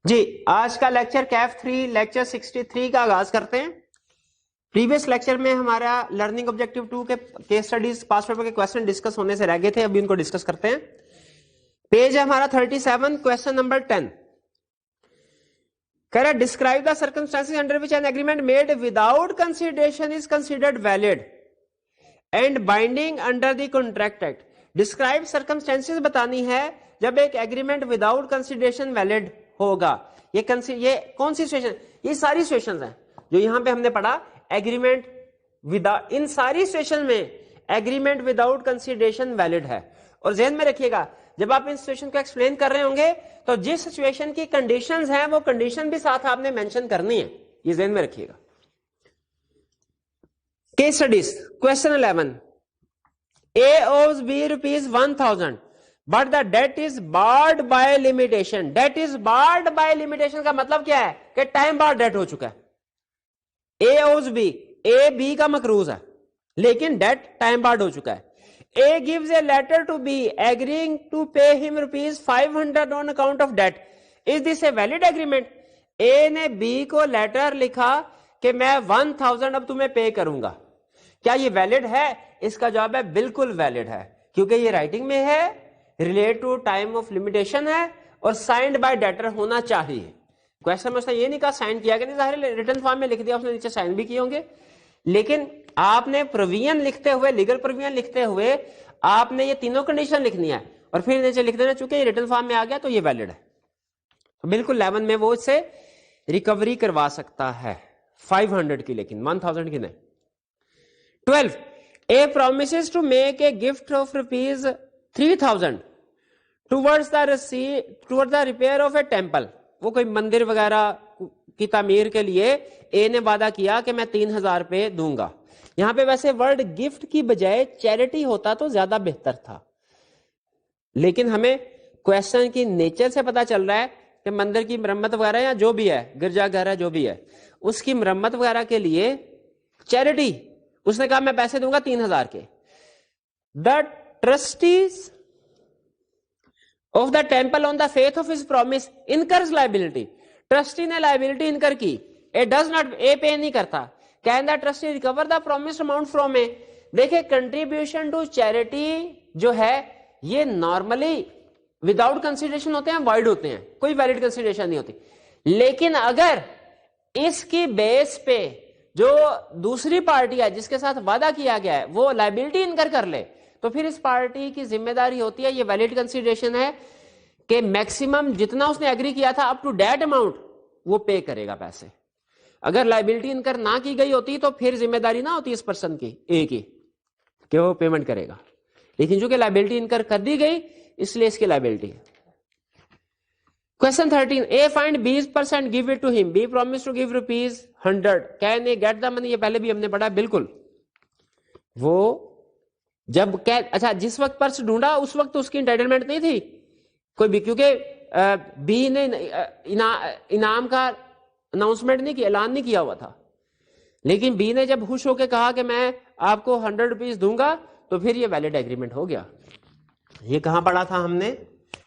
جی آج کا لیکچر کیف 3 لیکچر 63 کا آغاز کرتے ہیں. پریویس لیکچر میں ہمارا لرننگ آبجیکٹیو 2 کے کیس سٹڈیز پاس پیپر کے کوسچن ڈسکس ہونے سے رہ گئے تھے, ابھی ان کو ڈسکس کرتے ہیں. پیج ہے ہمارا 37, کوسچن نمبر 10. کہہ رہا ہے describe the circumstances under which an agreement made without consideration is considered valid and binding under the contract act. Describe circumstances بتانی ہے جب ایک ایگریمنٹ وداؤٹ کنسیڈریشن ویلڈ ہوگا. یہ کون سی سچویشن؟ یہ ساری سچویشنز ہیں جو یہاں پہ ہم نے پڑھا. ایگریمنٹ ان ساری سچویشن میں ایگریمنٹ وداؤٹ کنسیڈریشن ویلڈ ہے. اور ذہن میں رکھیے گا جب آپ ان سچویشن کو ایکسپلین کر رہے ہوں گے تو جس سچویشن کی کنڈیشنز ہیں وہ کنڈیشن بھی ساتھ آپ نے مینشن کرنی ہے, یہ ذہن میں رکھیے گا. Case studies question 11. A owes B rupees 1000 but the debt is barred by limitation. Debt is barred by limitation کا مطلب کیا ہے کہ ٹائم بار ڈیٹ ہو چکا ہے. A owes B, A B کا مقروض ہے لیکن ڈیٹ ٹائم بارڈ ہو چکا ہے. A gives a letter to B agreeing to pay him rupees 500 on account of debt. Is this a valid agreement? A نے B کو لیٹر لکھا کہ میں 1000 اب تمہیں پے کروں گا. کیا یہ ویلڈ ہے؟ اس کا جواب ہے بالکل ویلڈ ہے, کیونکہ یہ رائٹنگ میں ہے, relate to time of limitation ہے اور سائنڈ بائی ڈیٹر ہونا چاہیے. کوشچن میں اس نے یہ نہیں کہا سائن کیا کہ نہیں, ظاہر ریٹن فارم میں لکھ دیا, اس نے نیچے سائن بھی کیے ہوں گے, لیکن آپ نے پروویژن لکھتے ہوئے, لیگل پروویژن لکھتے ہوئے آپ نے یہ تینوں کنڈیشن لکھنی ہے اور پھر نیچے لکھ دینا چونکہ یہ ریٹن فارم میں آ گیا تو یہ ویلڈ ہے. تو بالکل 11 میں وہ اس سے ریکوری کروا سکتا ہے 500 کی, لیکن 1000 کی نہیں. 12. A promises to make a gift of rupees 3000 towards the repair of a temple. وہ کوئی مندر وغیرہ کی تعمیر کے لیے اے نے وعدہ کیا کہ میں 3000 روپے دوں گا. یہاں پہ ویسے ورڈ گفٹ کی بجائے چیریٹی ہوتا تو زیادہ بہتر تھا, لیکن ہمیں کوشچن کی نیچر سے پتا چل رہا ہے کہ مندر کی مرمت وغیرہ یا جو بھی ہے, گرجا گھر ہے جو بھی ہے, اس کی مرمت وغیرہ کے لیے چیریٹی, اس نے کہا میں پیسے دوں گا 3000 کے. The trustees of the temple on the faith of his promise incurs liability. Trustee نے لائبلٹی انکر کی, A does not, A pay نہیں کرتا. Can the trustee recover the promised amount from A. دیکھیں کنٹریبیوشن ٹو چیریٹی جو ہے یہ normally without consideration ہوتے ہیں, وائڈ ہوتے ہیں, کوئی ویلڈ کنسیڈریشن نہیں ہوتی. لیکن اگر اس کی بیس پہ جو دوسری پارٹی ہے جس کے ساتھ وعدہ کیا گیا ہے وہ لائبلٹی انکر کر لے تو پھر اس پارٹی کی ذمہ داری ہوتی ہے, یہ ویلڈ کنسیڈریشن ہے کہ میکسیمم جتنا اس نے ایگری کیا تھا اپ ٹو ڈیٹ اماؤنٹ وہ پے کرے گا پیسے. اگر لائبلٹی انکر نہ کی گئی ہوتی تو پھر ذمہ داری نہ ہوتی اس پرسن کی, اے کی, کہ وہ پیمنٹ کرے گا, لیکن چونکہ لائبلٹی انکر کر دی گئی اس لیے اس کی liability. Question 13. A find B% give it to him. B promise to give rupees 100. Can he get the money? یہ پہلے بھی ہم نے پڑھا. بالکل وہ جب اچھا جس وقت پرس ڈھونڈا اس وقت اس کی انٹائٹلمنٹ نہیں تھی کوئی بھی, کیونکہ بی نے انعام کا اناؤنسمنٹ نہیں کیا, اعلان نہیں کیا ہوا تھا, لیکن بی نے جب خوش ہو کے کہا کہ میں آپ کو 100 روپیز دوں گا تو پھر یہ ویلڈ ایگریمنٹ ہو گیا. یہ کہاں پڑھا تھا ہم نے؟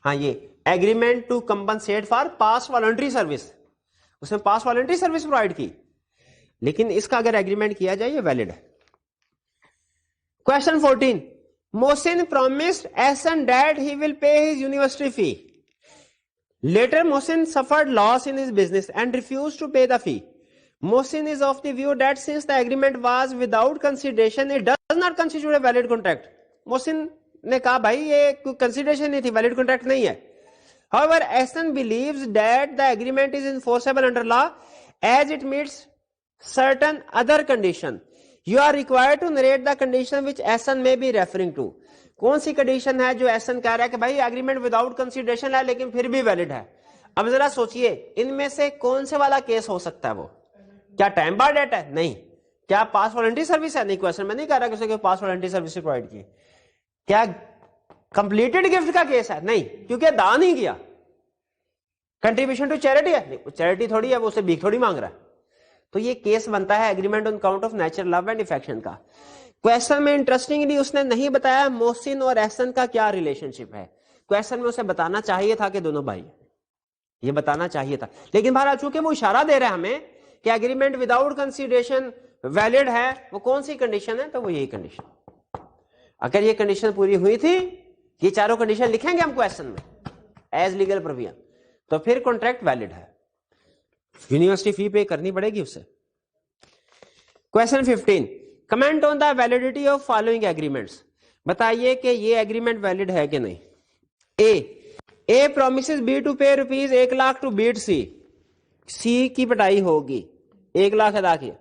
ہاں یہ agreement to compensate for past voluntary service, اس نے پاس والنٹری سروس پرووائڈ کی, لیکن اس کا اگر ایگریمنٹ کیا جائے یہ ویلڈ ہے. Question 14. Mohsin promised Ahsan that he will pay his university fee. Later Mohsin suffered loss in his business and refused to pay the fee. Mohsin is of the view that since the agreement was without consideration it does not constitute a valid contract. Mohsin نے کہا بھائی یہ کوئی consideration نہیں تھی, valid contract نہیں ہے. However, Ahsan believes that the agreement is enforceable under law as it meets certain other condition. You are required to narrate the condition which Ahsan may be referring to. کون سی condition ہے جو Ahsan کہہ رہا ہے کہ بھائی agreement without consideration ہے لیکن پھر بھی ویلڈ ہے. اب ذرا سوچئے ان میں سے کون سے والا کیس ہو سکتا ہے؟ وہ کیا ٹائم بار ڈیٹ ہے؟ نہیں. کیا پاس والنٹری سروس ہے؟ نہیں. کوشچن میں نہیں کہہ رہا کہ اس نے پاس والنٹری سروس پرووائڈ کی. کیا کمپلیٹڈ گفٹ کا کیس ہے؟ نہیں, کیونکہ دا نہیں کیا. کنٹریبیوشن ٹو چیریٹی ہے؟ نہیں, چیریٹی تھوڑی ہے, وہ اسے بھیک تھوڑی مانگ رہا ہے. تو یہ کیس بنتا ہے agreement on account of natural love and affection کا. کوشچن میں انٹرسٹنگلی اس نے نہیں بتایا محسن اور احسن کا کیا ریلیشن شپ ہے. کوشچن میں اسے بتانا چاہیے تھا کہ دونوں بھائی. یہ بتانا چاہیے تھا، لیکن بہرحال چونکہ وہ اشارہ دے رہا ہے ہمیں کہ ایگریمنٹ وداؤٹ کنسیڈریشن ویلڈ ہے، وہ کون سی کنڈیشن ہے، تو وہ یہی کنڈیشن، اگر یہ کنڈیشن پوری ہوئی تھی، یہ چاروں کنڈیشن لکھیں گے ہم کوشچن میں ایز لیگل پروویژن، تو پھر کانٹریکٹ ویلڈ ہے، یونیورسٹی فی پے کرنی پڑے گی اسے۔ Question 15، comment on the validity of following agreements, بتائیے کہ یہ ایگریمنٹ ویلڈ ہے کہ نہیں۔ A promises B to pay rupees 1 lakh to beat C کی پٹائی ہوگی، 1 لاکھ ادا کیا،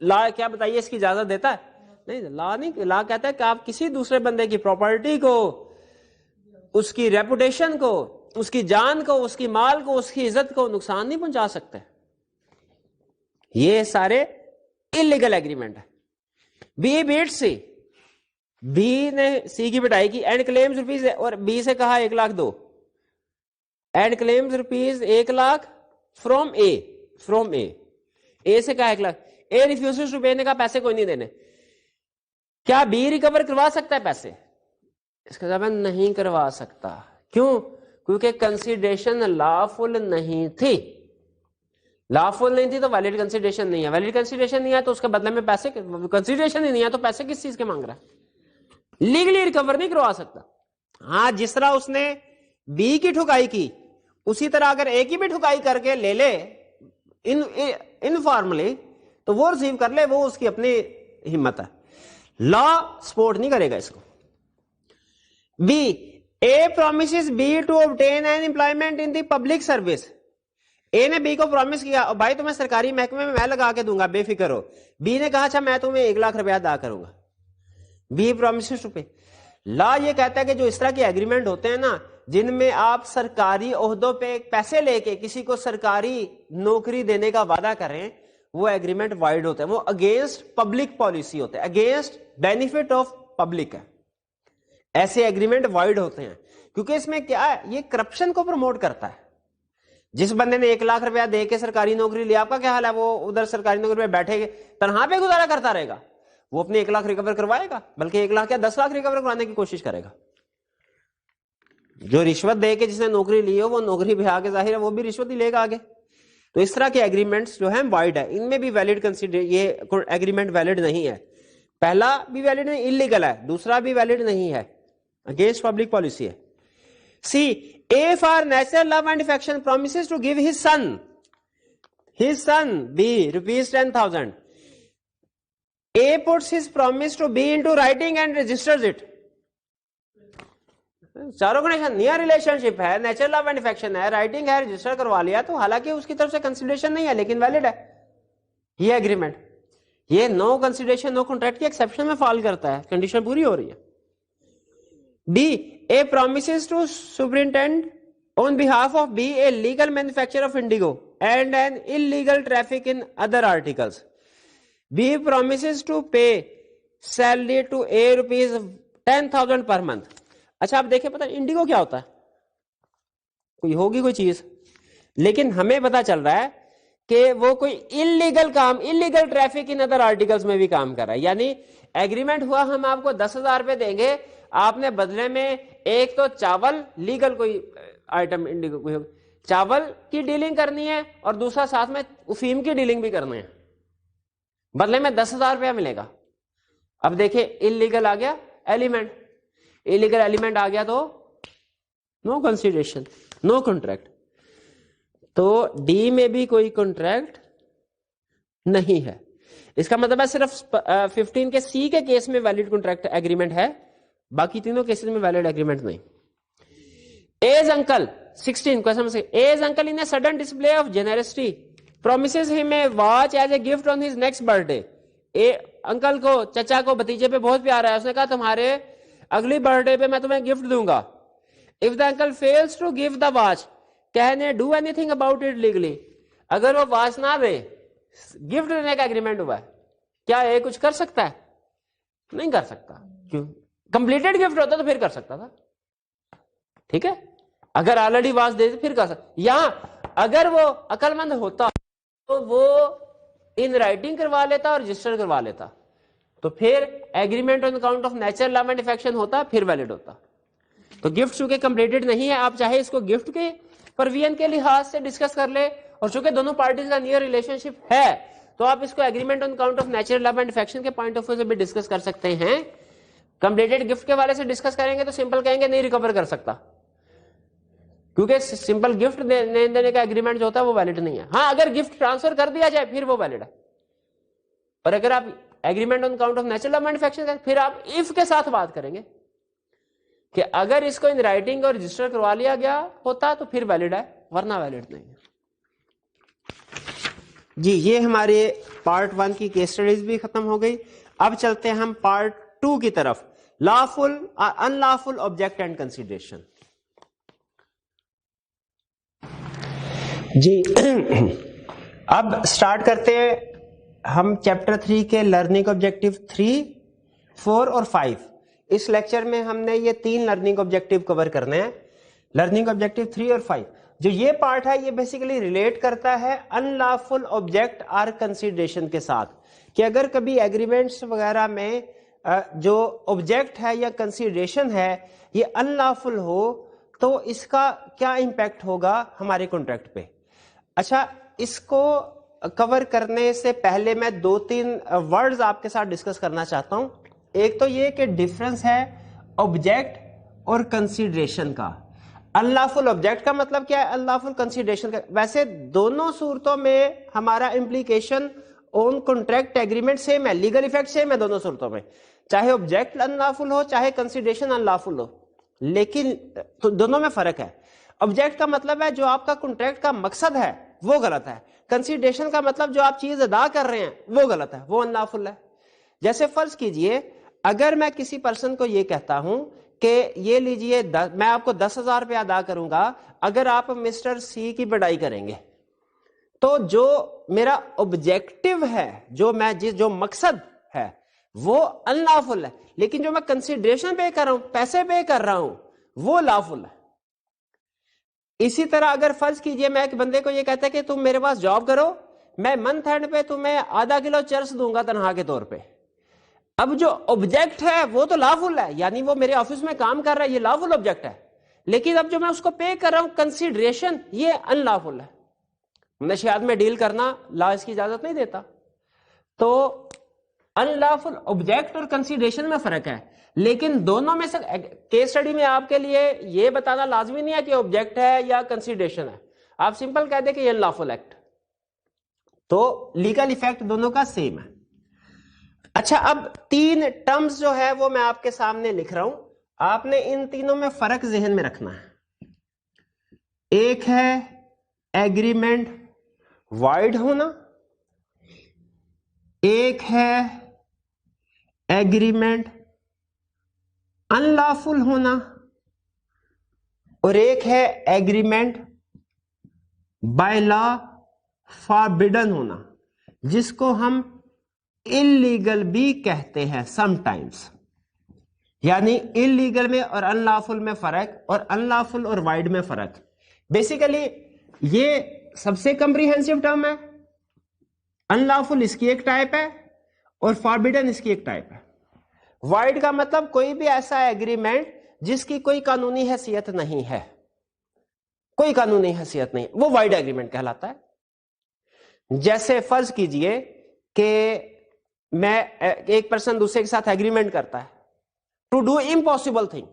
لا کیا بتائیے اس کی اجازت دیتا ہے؟ نہیں، لا نہیں، لا کہتا ہے کہ آپ کسی دوسرے بندے کی پراپرٹی کو، اس کی ریپوٹیشن کو، اس کی جان کو، اس کی مال کو، اس کی عزت کو نقصان نہیں پہنچا سکتے۔ یہ سارے انلیگل ایگریمنٹ ہے۔ بی بیٹ سی، بی نے سی کی پٹائی کی، اینڈ کلیمز روپیز، اور بی سے کہا 1 لاکھ دو، and claims rupees 1 lakh from A سے کہا 1 لاکھ، اے ریفیوزز ٹو پے، نے کہا پیسے کوئی نہیں دینے، کیا بی ریکور کروا سکتا ہے پیسے؟ اس کا جواب نہیں کروا سکتا۔ کیوں؟ کیونکہ کنسیڈریشن لافل نہیں تھی، لافل نہیں تھی تو ویلڈ کنسیڈریشن نہیں ہے، ویلڈ کنسیڈریشن نہیں ہے تو اس کے بدلے میں پیسے، کنسیڈریشن ہی نہیں ہے تو پیسے کس چیز کے مانگ رہا ہے؟ لیگلی ریکور نہیں کروا سکتا۔ ہاں، جس طرح اس نے بی کی ٹھکائی کی، اسی طرح اگر اے کی بھی ٹھکائی کر کے لے لے انفارملی تو وہ ریسیو کر لے، وہ اس کی اپنی ہمت ہے، لا سپورٹ نہیں کرے گا اس کو۔ B, A promises B to obtain an employment in the public service، A نے بی کو پرومس کیا بھائی تمہیں سرکاری محکمے میں لگا کے دوں گا، بے فکر ہو۔ بی نے کہا اچھا میں تمہیں 1 لاکھ روپیہ ادا کروں گا، بی پرومسز ٹو پے۔ لا یہ کہتا ہے کہ جو اس طرح کے ایگریمنٹ ہوتے ہیں نا، جن میں آپ سرکاری عہدوں پہ پیسے لے کے کسی کو سرکاری نوکری دینے کا وعدہ کریں، وہ ایگریمنٹ وائڈ ہوتے ہیں، وہ اگینسٹ پبلک پالیسی ہوتے ہیں، اگینسٹ بینیفٹ آف پبلک ہے، ایسے ایگریمنٹ وائڈ ہوتے ہیں، کیونکہ اس میں کیا ہے، یہ کرپشن کو پروموٹ کرتا ہے۔ جس بندے نے 1 لاکھ روپیہ دے کے سرکاری نوکری لی، آپ کا کیا حال ہے؟ وہ ادھر سرکاری نوکری پہ بیٹھے گے، تنہا پہ گزارا کرتا رہے گا، وہ اپنے 1 لاکھ ریکور کروائے گا، بلکہ 1 لاکھ یا 10 لاکھ ریکور کروانے کی کوشش کرے گا۔ جو رشوت دے کے جس نے نوکری لی ہو، وہ نوکری بھی آگے ظاہر ہے وہ بھی رشوت ہی لے گا آگے۔ تو اس طرح کے ایگریمنٹس جو ہیں وائڈ ہے، ان میں بھی ویلڈ کنسیڈر، یہ ایگریمنٹ ویلڈ نہیں ہے، پہلا بھی ویلڈ نہیں، انلیگل ہے، دوسرا بھی ویلڈ نہیں ہے، اگینسٹ پبلک پالیسی ہے۔ C, A for natural love and affection promises to give his son B rupees 10,000، A puts his promise to be into writing and registers it. چاروں condition, near relationship ہے، natural love and affection ہے، writing ہے، register کروا لیا، تو حالانکہ اس کی طرف سے کنسیڈریشن نہیں ہے لیکن ویلڈ ہے یہ ایگریمنٹ۔ یہ نو کنسیڈریشن نو کانٹریکٹ کی ایکسیپشن میں فال کرتا ہے، کنڈیشن پوری ہو رہی ہے۔ D, A promises to superintend on behalf of B a legal manufacture of indigo and an illegal traffic in other articles، B promises to pay salary to A rupees 10,000 per month. اچھا آپ دیکھیں، پتہ Indigo کیا ہوتا ہے؟ کوئی ہوگی کوئی چیز، لیکن ہمیں پتا چل رہا ہے کہ وہ کوئی انلیگل کام، illegal traffic in other articles میں بھی کام کر رہا ہے۔ یعنی ایگریمنٹ ہوا ہم آپ کو 10,000 روپے دیں گے، آپ نے بدلے میں ایک تو چاول، لیگل کوئی آئٹم انڈیگو کوئی چاول کی ڈیلنگ کرنی ہے، اور دوسرا ساتھ میں افیم کی ڈیلنگ بھی کرنی ہے، بدلے میں 10,000 روپیہ ملے گا۔ اب دیکھیں انلیگل آ گیا ایلیمنٹ، انلیگل ایلیمنٹ آ گیا تو نو کنسیڈریشن نو کانٹریکٹ، تو ڈی میں بھی کوئی کانٹریکٹ نہیں ہے۔ اس کا مطلب ہے صرف 15 کے سی کے کیس میں ویلڈ کانٹریکٹ ایگریمنٹ ہے، باقی تینوں کیسز میں ویلڈ ایگریمنٹ نہیں۔ A's uncle 16 question, A's uncle in a sudden display of generosity promises him a watch as a gift on his next birthday، uncle کو، چچا کو، بھتیجے پہ بہت پیار ہے، اس نے کہا تمہارے اگلی برتھ ڈے پہ میں تمہیں گفٹ دوں گا۔ if the uncle fails to give the watch can he do anything about it legally، اگر وہ واچ نہ دے، گفٹ دینے کا ایگریمنٹ ہوا ہے، کیا یہ کچھ کر سکتا ہے؟ نہیں کر سکتا۔ کیوں؟ کمپلیٹڈ گفٹ ہوتا تو پھر کر سکتا تھا، ٹھیک ہے، اگر آلریڈی واچ دے پھر کر سکتا۔ یہاں اگر وہ عقل مند ہوتا تو وہ ان رائٹنگ کروا لیتا اور رجسٹر کروا لیتا، تو پھر agreement on account of natural love and affection ہوتا، پھر ویلڈ ہوتا۔ تو گفٹ چونکہ کمپلیٹڈ نہیں ہے، آپ چاہے اس کو گفٹ کے پروین کے لحاظ سے ڈسکس کر لے, اور چونکہ دونوں پارٹیز کا نیئر ریلیشن شپ ہے تو آپ اس کو agreement on account of natural love and affection کے پوائنٹ آف ویو سے بھی ڈسکس کر سکتے ہیں. کمپلیٹڈ گفٹ کے والے سے ڈسکس کریں گے تو سمپل کہیں گے نہیں ریکور کر سکتا, کیونکہ سمپل گفٹ دینے کا ایگریمنٹ جو ہوتا ہے وہ ویلڈ نہیں ہے. ہاں اگر گفٹ ٹرانسفر کر دیا جائے پھر وہ ویلڈ ہے, اور اگر آپ agreement on account of natural love and affection کریں پھر آپ ایف کے ساتھ بات کریں گے کہ اگر اس کو ان رائٹنگ اور رجسٹر کروا لیا گیا ہوتا تو پھر ویلڈ ہے, ورنہ ویلڈ نہیں ہے. جی یہ ہمارے پارٹ 1 کی کیس اسٹڈیز بھی ختم ہو گئی. اب چلتے ہیں ہم پارٹ 2 کی طرف, lawful unlawful object and consideration. جی اب اسٹارٹ کرتے ہیں ہم چیپٹر 3 کے لرننگ آبجیکٹو 3, 4 اور 5. اس لیکچر میں ہم نے یہ 3 لرننگ آبجیکٹو کور کرنے ہیں, لرننگ آبجیکٹو 3 اور 5. جو یہ پارٹ ہے یہ بیسیکلی ریلیٹ کرتا ہے ان لافل آبجیکٹ اور کنسیڈریشن کے ساتھ, کہ اگر کبھی ایگریمنٹس وغیرہ میں جو آبجیکٹ ہے یا کنسیڈریشن ہے یہ ان لافل ہو تو اس کا کیا امپیکٹ ہوگا ہمارے کانٹریکٹ پہ. اچھا اس کو کور کرنے سے پہلے میں 2-3 ورڈز آپ کے ساتھ ڈسکس کرنا چاہتا ہوں. ایک تو یہ کہ ڈفرنس ہے آبجیکٹ اور کنسیڈریشن کا. انلافل آبجیکٹ کا مطلب کیا ہے, انلافل کنسیڈریشن کا. ویسے دونوں صورتوں میں ہمارا امپلیکیشن اون کانٹریکٹ ایگریمنٹ سیم ہے, لیگل ایفیکٹ سیم ہے دونوں صورتوں میں, چاہے آبجیکٹ انلافل ہو چاہے کنسیڈریشن انلافل ہو, لیکن تو دونوں میں فرق ہے. آبجیکٹ کا مطلب ہے جو آپ کا کانٹریکٹ کا مقصد ہے وہ غلط ہے, کنسیڈریشن کا مطلب جو آپ چیز ادا کر رہے ہیں وہ غلط ہے, وہ انلافل ہے. جیسے فرض کیجئے اگر میں کسی پرسن کو یہ کہتا ہوں کہ یہ لیجئے میں آپ کو 10,000 روپے ادا کروں گا اگر آپ مسٹر سی کی بڑائی کریں گے, تو جو میرا آبجیکٹو ہے, جو مقصد ہے وہ انلافل ہے, لیکن جو میں کنسیڈریشن پے کر رہا ہوں, پیسے پے کر رہا ہوں, وہ لافل ہے. اسی طرح اگر فرض کیجئے میں ایک بندے کو یہ کہتا ہے کہ تم میرے پاس جاب کرو, میں منتھ اینڈ پہ تمہیں ½ کلو چرس دوں گا تنخواہ کے طور پہ. اب جو آبجیکٹ ہے وہ تو لافل ہے, یعنی وہ میرے آفس میں کام کر رہا ہے, یہ لافل آبجیکٹ ہے, لیکن اب جو میں اس کو پے کر رہا ہوں کنسیڈریشن یہ ان لافل ہے. منشیات میں ڈیل کرنا لا اس کی اجازت نہیں دیتا. تو ان لافل آبجیکٹ اور کنسیڈریشن میں فرق ہے, لیکن دونوں میں سے کیس اسٹڈی میں آپ کے لیے یہ بتانا لازمی نہیں ہے کہ آبجیکٹ ہے یا کنسیڈریشن ہے, آپ سمپل کہہ دیں کہ یہ ان لافل ایکٹ, تو لیگل ایفیکٹ دونوں کا سیم ہے. اچھا اب 3 ٹرمز جو ہے وہ میں آپ کے سامنے لکھ رہا ہوں, آپ نے ان تینوں میں فرق ذہن میں رکھنا ہے. ایک ہے ایگریمنٹ وائڈ ہونا, ایک ہے ایگریمنٹ ان لافل ہونا, اور ایک ہے ایگریمنٹ بائی لا فاربیڈن ہونا, جس کو ہم انلیگل بھی کہتے ہیں سم ٹائمز. یعنی انلیگل میں اور ان لافل میں فرق, اور ان لافل اور وائڈ میں فرق. بیسیکلی یہ سب سے کمپریہنسو ٹرم ہے, ان لافل اس کی ایک ٹائپ ہے اور فاربیڈن اس کی ایک ٹائپ ہے. وائڈ کا مطلب کوئی بھی ایسا ایگریمنٹ جس کی کوئی قانونی حیثیت نہیں ہے, کوئی قانونی حیثیت نہیں, وہ وائڈ ایگریمنٹ کہلاتا ہے. جیسے فرض کیجئے کہ میں ایک پرسن دوسرے کے ساتھ ایگریمنٹ کرتا ہے ٹو ڈو امپاسبل تھنگ,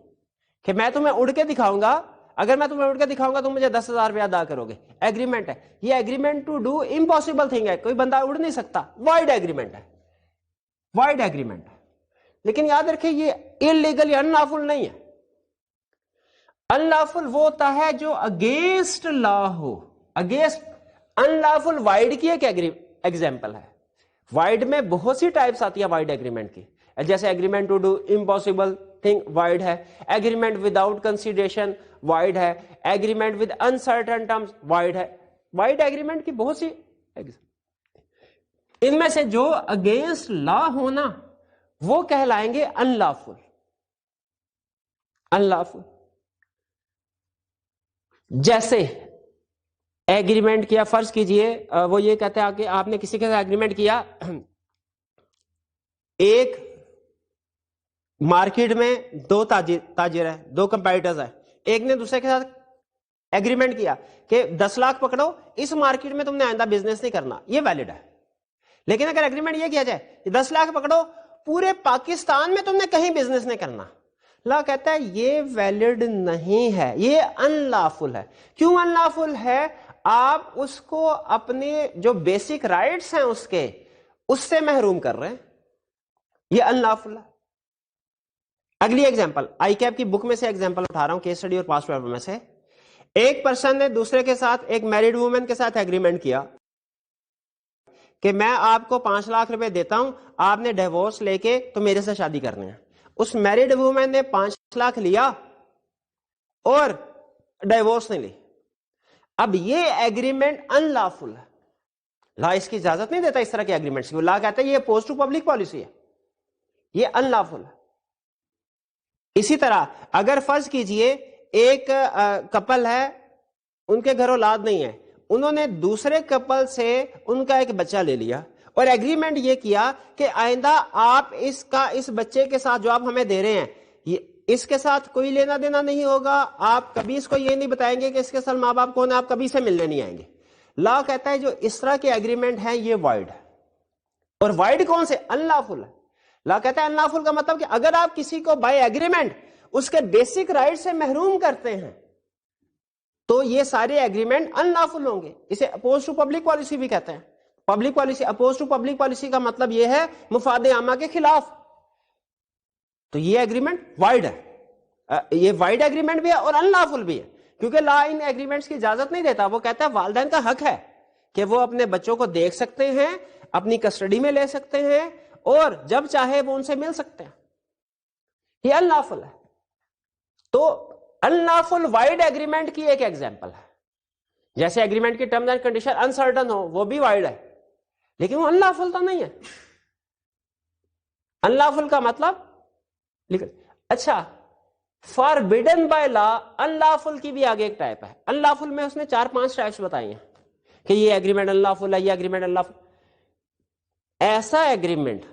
کہ میں تمہیں اڑ کے دکھاؤں گا, اگر میں تمہیں اڑ کے دکھاؤں گا تم مجھے 10,000 روپیہ ادا کرو گے, ایگریمنٹ ہے. یہ agreement to do impossible thing ہے, کوئی بندہ اڑ نہیں سکتا, وائڈ ایگریمنٹ ہے, وائڈ ایگریمنٹ ہے. لیکن یاد رکھیں یہ انلیگل یا ان لافل نہیں ہے. ان لافل وہ ہوتا ہے جو اگینسٹ لا ہو, اگینسٹ. ان لافل وائڈ کی ایک ایگزامپل ہے. وائڈ میں بہت سی ٹائپس آتی ہے وائڈ ایگریمنٹ کی, جیسے agreement to do impossible thing void ہے, ایگریمنٹ وداؤٹ کنسیڈریشن وائڈ ہے, agreement with uncertain terms void ہے. وائڈ ایگریمنٹ کی بہت سی, ان میں سے جو اگینسٹ لا ہونا وہ کہلائیں گے ان لافل. ان لافل جیسے ایگریمنٹ کیا, فرض کیجئے وہ یہ کہتا ہے کہ آپ نے کسی کے ساتھ ایگریمنٹ کیا, ایک مارکیٹ میں 2 تاجر ہیں, 2 کمپیٹیٹرز ہیں, ایک نے دوسرے کے ساتھ ایگریمنٹ کیا کہ 10 لاکھ پکڑو, اس مارکیٹ میں تم نے آئندہ بزنس نہیں کرنا, یہ ویلڈ ہے. لیکن اگر ایگریمنٹ یہ کیا جائے 10 لاکھ پکڑو, پورے پاکستان میں تم نے کہیں بزنس نہیں کرنا, لا کہتا ہے یہ ویلڈ نہیں ہے, یہ ان لافل ہے. کیوں ان لافل ہے؟ آپ اس کو اپنے جو بیسک رائٹس ہیں اس سے محروم کر رہے ہیں, یہ ان لافل ہے. اگلی ایگزامپل آئی کیپ کی بک میں سے ایگزامپل اٹھا رہا ہوں, کیس اسٹڈی اور پاسٹ پیپر میں سے. ایک پرسن نے دوسرے کے ساتھ, ایک میرڈ وومن کے ساتھ ایگریمنٹ کیا کہ میں آپ کو 5 لاکھ روپے دیتا ہوں, آپ نے ڈیوورس لے کے تو میرے سے شادی کرنی ہے. اس میرڈ وومن نے 5 لاکھ لیا اور ڈیوورس نہیں لی. اب یہ ایگریمنٹ ان لافل ہے, لا اس کی اجازت نہیں دیتا اس طرح کے ایگریمنٹس کی. لا کہتا ہے یہ اپوز ٹو پبلک پالیسی ہے, یہ ان لافل ہے. اسی طرح اگر فرض کیجئے ایک کپل ہے, ان کے گھر اولاد نہیں ہے, انہوں نے دوسرے کپل سے ان کا ایک بچہ لے لیا اور ایگریمنٹ یہ کیا کہ آئندہ آپ اس بچے کے ساتھ جو آپ ہمیں دے رہے ہیں اس کے ساتھ کوئی لینا دینا نہیں ہوگا, آپ کبھی اس کو یہ نہیں بتائیں گے کہ اس کے ساتھ ماں باپ کون ہے, آپ کبھی سے ملنے نہیں آئیں گے. لا کہتا ہے جو اس طرح کے ایگریمنٹ ہیں یہ وائڈ ہے. اور وائڈ کون سے؟ ان لافل ہے. لا کہتا ہے ان لافل کا مطلب کہ اگر آپ کسی کو بائی ایگریمنٹ اس کے بیسک رائٹ سے محروم کرتے ہیں تو یہ سارے ایگریمنٹ ان لافل ہوں گے. اسے اپوز ٹو پبلک پالیسی بھی کہتے ہیں. Public policy, oppose to public policy کا مطلب یہ ہے مفاد عامہ کے خلاف. تو یہ ایگریمنٹ وائڈ ہے, یہ وائڈ ایگریمنٹ بھی ہے اور ان لافل بھی ہے, کیونکہ لا ان ایگریمنٹس کی اجازت نہیں دیتا. وہ کہتا ہے والدین کا حق ہے کہ وہ اپنے بچوں کو دیکھ سکتے ہیں, اپنی کسٹڈی میں لے سکتے ہیں اور جب چاہے وہ ان سے مل سکتے ہیں. یہ ان لافل ہے. تو ان لافل وائڈ ایگریمنٹ کی ایک ایگزامپل ہے. جیسے ایگریمنٹ کی ٹرمز اینڈ کنڈیشن انسرٹن ہو, وہ بھی وائڈ ہے, لیکن وہ ان لافل تو نہیں ہے. ان لافل کا مطلب اچھا forbidden by law, in lawful کی بھی آگے ایک ٹائپ ہے. ان لافل میں اس نے 4-5 ٹائپس بتائی ہیں کہ یہ ایگریمنٹ ان لافل ہے, یہ ایگریمنٹ ان لافل. ایسا ایگریمنٹ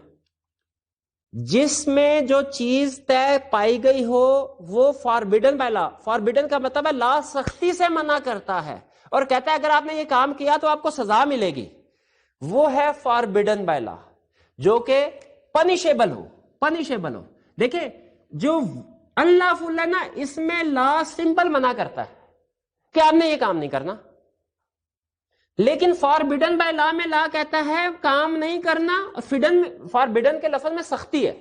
جس میں جو چیز طے پائی گئی ہو وہ فاربیڈن بائی لا. فاربیڈن کا مطلب ہے لا سختی سے منع کرتا ہے اور کہتا ہے اگر آپ نے یہ کام کیا تو آپ کو سزا ملے گی. وہ ہے فاربیڈن بائی لا, جو کہ پنشیبل ہو. دیکھیں جو ان لافل ہے نا, اس میں لا سمپل منع کرتا ہے کہ آپ نے یہ کام نہیں کرنا, لیکن فاربیڈن بائی لا میں لا کہتا ہے کام نہیں کرنا. فاربیڈن کے لفظ میں سختی ہے.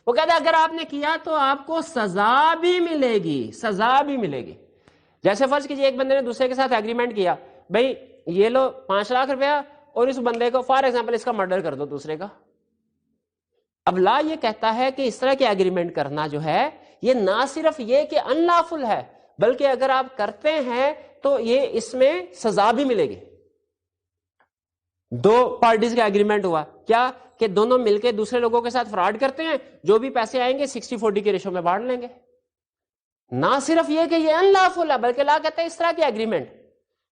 وہ کہتا ہے اگر آپ نے کیا تو آپ کو سزا بھی ملے گی. جیسے فرض کیجیے ایک بندے نے دوسرے کے ساتھ ایگریمنٹ کیا, بھائی یہ لو 5 لاکھ روپیہ اور اس بندے کو فار ایگزامپل اس کا مرڈر کر دو دوسرے کا. اب لا یہ کہتا ہے کہ اس طرح کے ایگریمنٹ کرنا جو ہے یہ نہ صرف یہ کہ ان لافل ہے, بلکہ اگر آپ کرتے ہیں تو یہ اس میں سزا بھی ملے گی. 2 پارٹیز کا ایگریمنٹ ہوا کیا کہ دونوں مل کے دوسرے لوگوں کے ساتھ فراڈ کرتے ہیں, جو بھی پیسے آئیں گے 60-40 کے ریشو میں بانٹ لیں گے. نہ صرف یہ کہ یہ ان لافل ہے, بلکہ لا کہتا ہے اس طرح کے ایگریمنٹ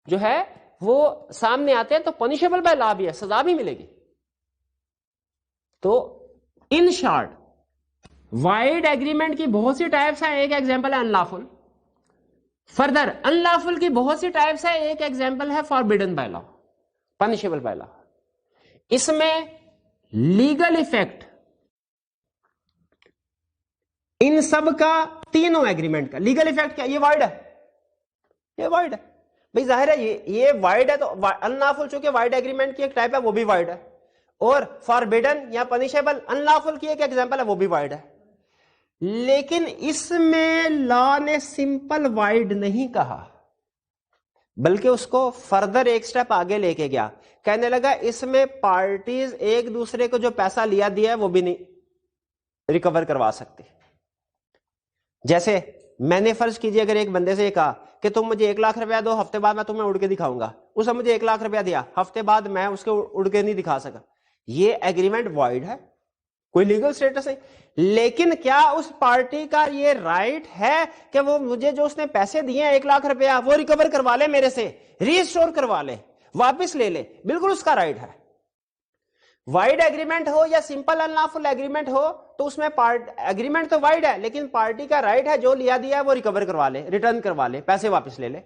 جو ہے وہ سامنے آتے ہیں تو پنشیبل بائی لا بھی ہے, سزا بھی ملے گی. تو ان شارٹ وائڈ ایگریمنٹ کی بہت سی ٹائپس ہیں, ایک ایگزامپل ہے unlawful. Further unlawful کی بہت سی ٹائپس ہیں, ایک ایگزامپل ہے forbidden by law, punishable by law. اس میں لیگل ایفیکٹ ان سب کا, تینوں ایگریمنٹ کا لیگل ایفیکٹ کیا, یہ وائڈ ہے. بھئی ظاہر ہے یہ وائڈ ہے, تو ان لافل چونکہ وائڈ ایگریمنٹ کی ایک ٹائپ ہے وہ بھی وائڈ ہے, اور فاربیڈن یا پنشیبل ان لافل کی ایک ایگزامپل ہے وہ بھی وائڈ ہے. لیکن اس میں لا نے سمپل وائڈ نہیں کہا, بلکہ اس کو فردر ایک سٹیپ آگے لے کے گیا. کہنے لگا اس میں پارٹیز ایک دوسرے کو جو پیسہ لیا دیا ہے وہ بھی نہیں ریکور کروا سکتے. جیسے میں نے فرض کیجئے اگر ایک بندے سے یہ کہا کہ تم مجھے 1 لاکھ روپیہ دو, ہفتے بعد میں تمہیں اڑ کے دکھاؤں گا. اس نے مجھے 1 لاکھ روپیہ دیا, ہفتے بعد میں اس کو اڑ کے نہیں دکھا سکا, یہ ایگریمنٹ وائڈ ہے, کوئی لیگل سٹیٹس نہیں. لیکن کیا اس پارٹی کا یہ رائٹ ہے کہ وہ مجھے جو اس نے پیسے دیے 1 لاکھ روپیہ وہ ریکور کروا لے, میرے سے ری اسٹور کروا لے, واپس لے لے؟ بالکل اس کا رائٹ ہے. وائڈ ایگریمنٹ ہو یا سمپل ان لافل ایگریمنٹ ہو تو اس میں ایگریمنٹ تو وائڈ ہے, لیکن پارٹی کا رائٹ ہے جو لیا دیا ہے وہ ریکور کروا لے, ریٹرن کروا لے, پیسے واپس لے لے.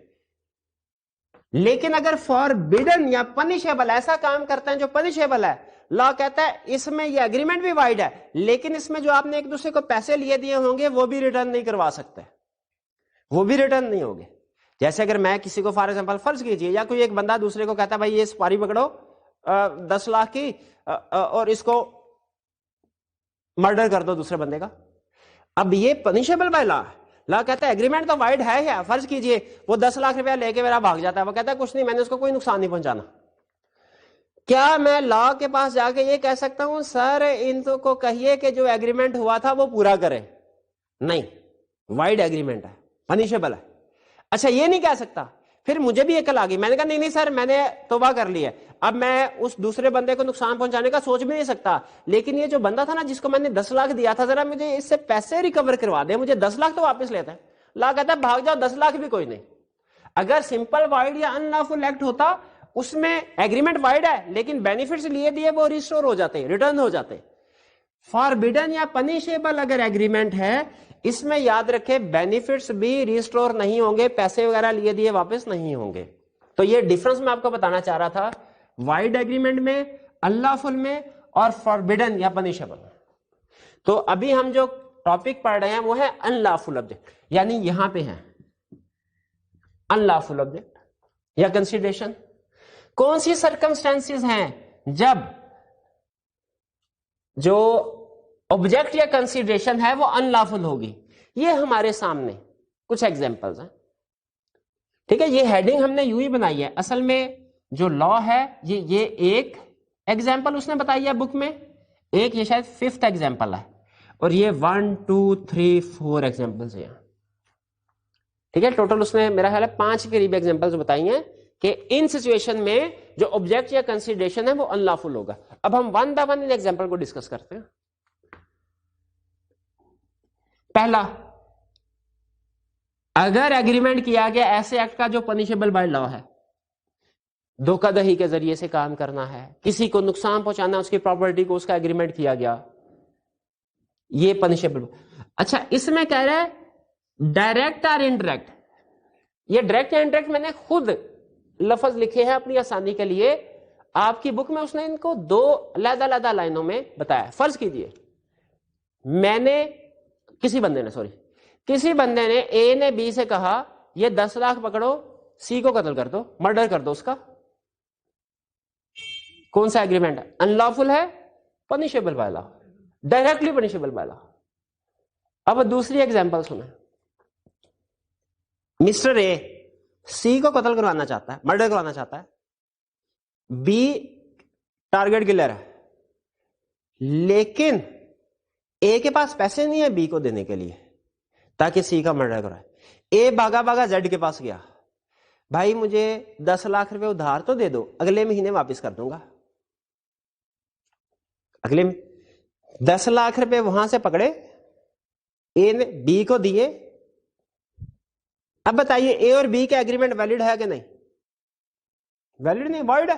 لیکن اگر فاربیڈن یا پنشیبل ایسا کام کرتے ہیں جو پنشیبل ہے، لا کہتا ہے اس میں یہ اگریمنٹ بھی وائڈ ہے، لیکن اس میں جو آپ نے ایک دوسرے کو پیسے لیے دیے ہوں گے وہ بھی ریٹرن نہیں کروا سکتے، وہ بھی ریٹرن نہیں ہوگے. جیسے اگر میں کسی کو فار ایگزامپل فرض کیجیے، یا کوئی ایک بندہ دوسرے کو کہتا ہے بھائی یہ سپاری پکڑو 10 لاکھ کی اور اس کو مرڈر کر دو دوسرے بندے کا. اب یہ پنشیبل بائی لا. لا کہتا ہے اگریمنٹ تو وائڈ ہے یا فرض کیجئے وہ 10 لاکھ روپیہ لے کے میرا بھاگ جاتا ہے، وہ کہتا ہے کچھ نہیں، میں نے اس کو کوئی نقصان نہیں پہنچانا. کیا میں لا کے پاس جا کے یہ کہہ سکتا ہوں سر ان کو کہیے کہ جو ایگریمنٹ ہوا تھا وہ پورا کرے؟ نہیں، وائڈ ایگریمنٹ ہے، پنشیبل ہے. اچھا یہ نہیں کہہ سکتا. پھر مجھے بھی عقل آ گئی، میں نے کہا نہیں نہیں سر میں نے توبہ کر لی ہے، اب میں اس دوسرے بندے کو نقصان پہنچانے کا سوچ بھی نہیں سکتا، لیکن یہ جو بندہ تھا نا جس کو میں نے 10 لاکھ دیا تھا، ذرا مجھے اس سے پیسے ریکور کروا دے، مجھے 10 لاکھ تو واپس لیتا ہے. لا کہتا ہے بھاگ جاؤ، 10 لاکھ بھی کوئی نہیں. اگر سمپل وائڈ یا ان لافل ایکٹ ہوتا اس میں ایگریمنٹ وائڈ ہے لیکن بینیفٹس لیے دیے وہ ریسٹور ہو جاتے، ریٹرن ہو جاتے. فاربیڈن یا پنشیبل اگر ایگریمنٹ ہے اس میں یاد رکھے بینیفٹس بھی ریسٹور نہیں ہوں گے، پیسے وغیرہ لیے دیے واپس نہیں ہوں گے. تو یہ ڈیفرنس میں آپ کو بتانا چاہ رہا تھا وائڈ ایگریمنٹ میں، انلافل میں، اور فاربیڈن یا پنشیبل. تو ابھی ہم جو ٹاپک پڑھ رہے ہیں وہ ہے انلافل آبجیکٹ، یعنی یہاں پہ ہے انلافل آبجیکٹ یا کنسیڈریشن. کون سی سرکمسٹانسز ہیں جب جو آبجیکٹ یا کنسیڈریشن ہے وہ انلافل ہوگی؟ یہ ہمارے سامنے کچھ ایگزامپلز ہیں. ٹھیک ہے، یہ ہیڈنگ ہم نے یوں ہی بنائی ہے، اصل میں جو لا ہے یہ ایک ایگزامپل اس نے بتائی ہے بک میں، ایک یہ شاید 5th ایگزامپل ہے، اور یہ 1 2 3 4 ایگزامپلز ہیں. ٹھیک ہے، ٹوٹل اس نے میرا خیال ہے 5 کے قریب ایگزامپلز بتائی ہیں کہ ان سچویشن میں جو آبجیکٹ یا کنسیڈریشن ہے وہ انلافل ہوگا. اب ہم 1 by 1 ان ایگزامپل کو ڈسکس کرتے ہیں. پہلا، اگر ایگریمنٹ کیا گیا ایسے ایکٹ کا جو پنشیبل بائی لا ہے، دھوکہ دہی کے ذریعے سے کام کرنا ہے، کسی کو نقصان پہنچانا اس کی پراپرٹی کو، اس کا ایگریمنٹ کیا گیا، یہ پنشیبل. اچھا اس میں کہہ رہا ہے ڈائریکٹ اور انڈائریکٹ. یہ ڈائریکٹ یا انڈائریکٹ میں نے خود لفظ لکھے ہیں اپنی آسانی کے لیے، آپ کی بک میں اس نے ان کو 2 علیحدہ علیحدہ لائنوں میں بتایا. فرض کیجئے میں نے کسی بندے نے اے نے بی سے کہا یہ 10 لاکھ پکڑو، سی کو قتل کر دو، مرڈر کر دو اس کا. کون سا ایگریمنٹ ہے؟ انلافل ہے، punishable by law, directly punishable by لا. اب دوسری ایگزامپل سنیں. مسٹر اے سی کو قتل کروانا چاہتا ہے، مرڈر کروانا چاہتا ہے. بی ٹارگیٹ کلر ہے، لیکن اے کے پاس پیسے نہیں ہے بی کو دینے کے لیے تاکہ سی کا مرڈر کرائے. اے بھاگا زیڈ کے پاس گیا، بھائی مجھے 10 لاکھ روپے ادھار تو دے دو، اگلے مہینے واپس کر دوں گا. اگلے 10 لاکھ روپے وہاں سے پکڑے، اے نے بی کو دیے. اب بتائیے اے اور بی کا ایگریمنٹ ویلڈ ہے کہ نہیں؟ ویلڈ نہیں، وائڈ ہے.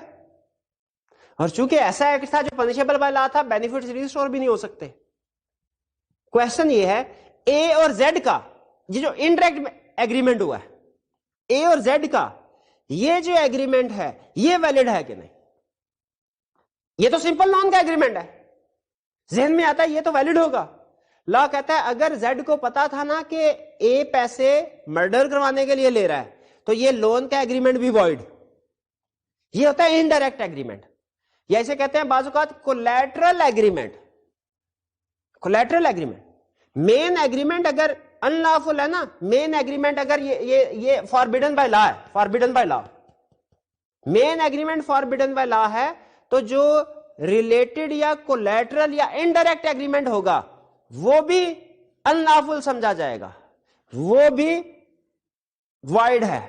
اور چونکہ ایسا ایکٹ تھا جو پنشیبل بائی لا تھا، بینیفٹس ریسٹور بھی نہیں ہو سکتے. کوشچن یہ ہے اے اور زیڈ کا یہ جو انڈائریکٹ ایگریمنٹ ہوا ہے، اے اور زیڈ کا یہ جو ایگریمنٹ ہے یہ ویلڈ ہے کہ نہیں؟ یہ تو سمپل نان کا ایگریمنٹ ہے، ذہن میں آتا ہے یہ تو ویلڈ ہوگا. لا کہتا ہے اگر زیڈ کو پتا تھا نا کہ اے پیسے مرڈر کروانے کے لیے لے رہا ہے تو یہ لون کا ایگریمنٹ بھی وائڈ. یہ ہوتا ہے انڈائریکٹ ایگریمنٹ، یا اسے کہتے ہیں بعض اوقات کولیٹرل ایگریمنٹ. کولیٹرل ایگریمنٹ، مین ایگریمنٹ اگر انلافل ہے نا، مین ایگریمنٹ اگر یہ فاربیڈن بائی لا ہے، فاربیڈن بائی لا، مین ایگریمنٹ فاربیڈن بائی لا ہے، تو جو ریلیٹڈ یا کولیٹرل یا انڈائریکٹ ایگریمنٹ ہوگا وہ بھی انلافل سمجھا جائے گا، وہ بھی وائڈ ہے.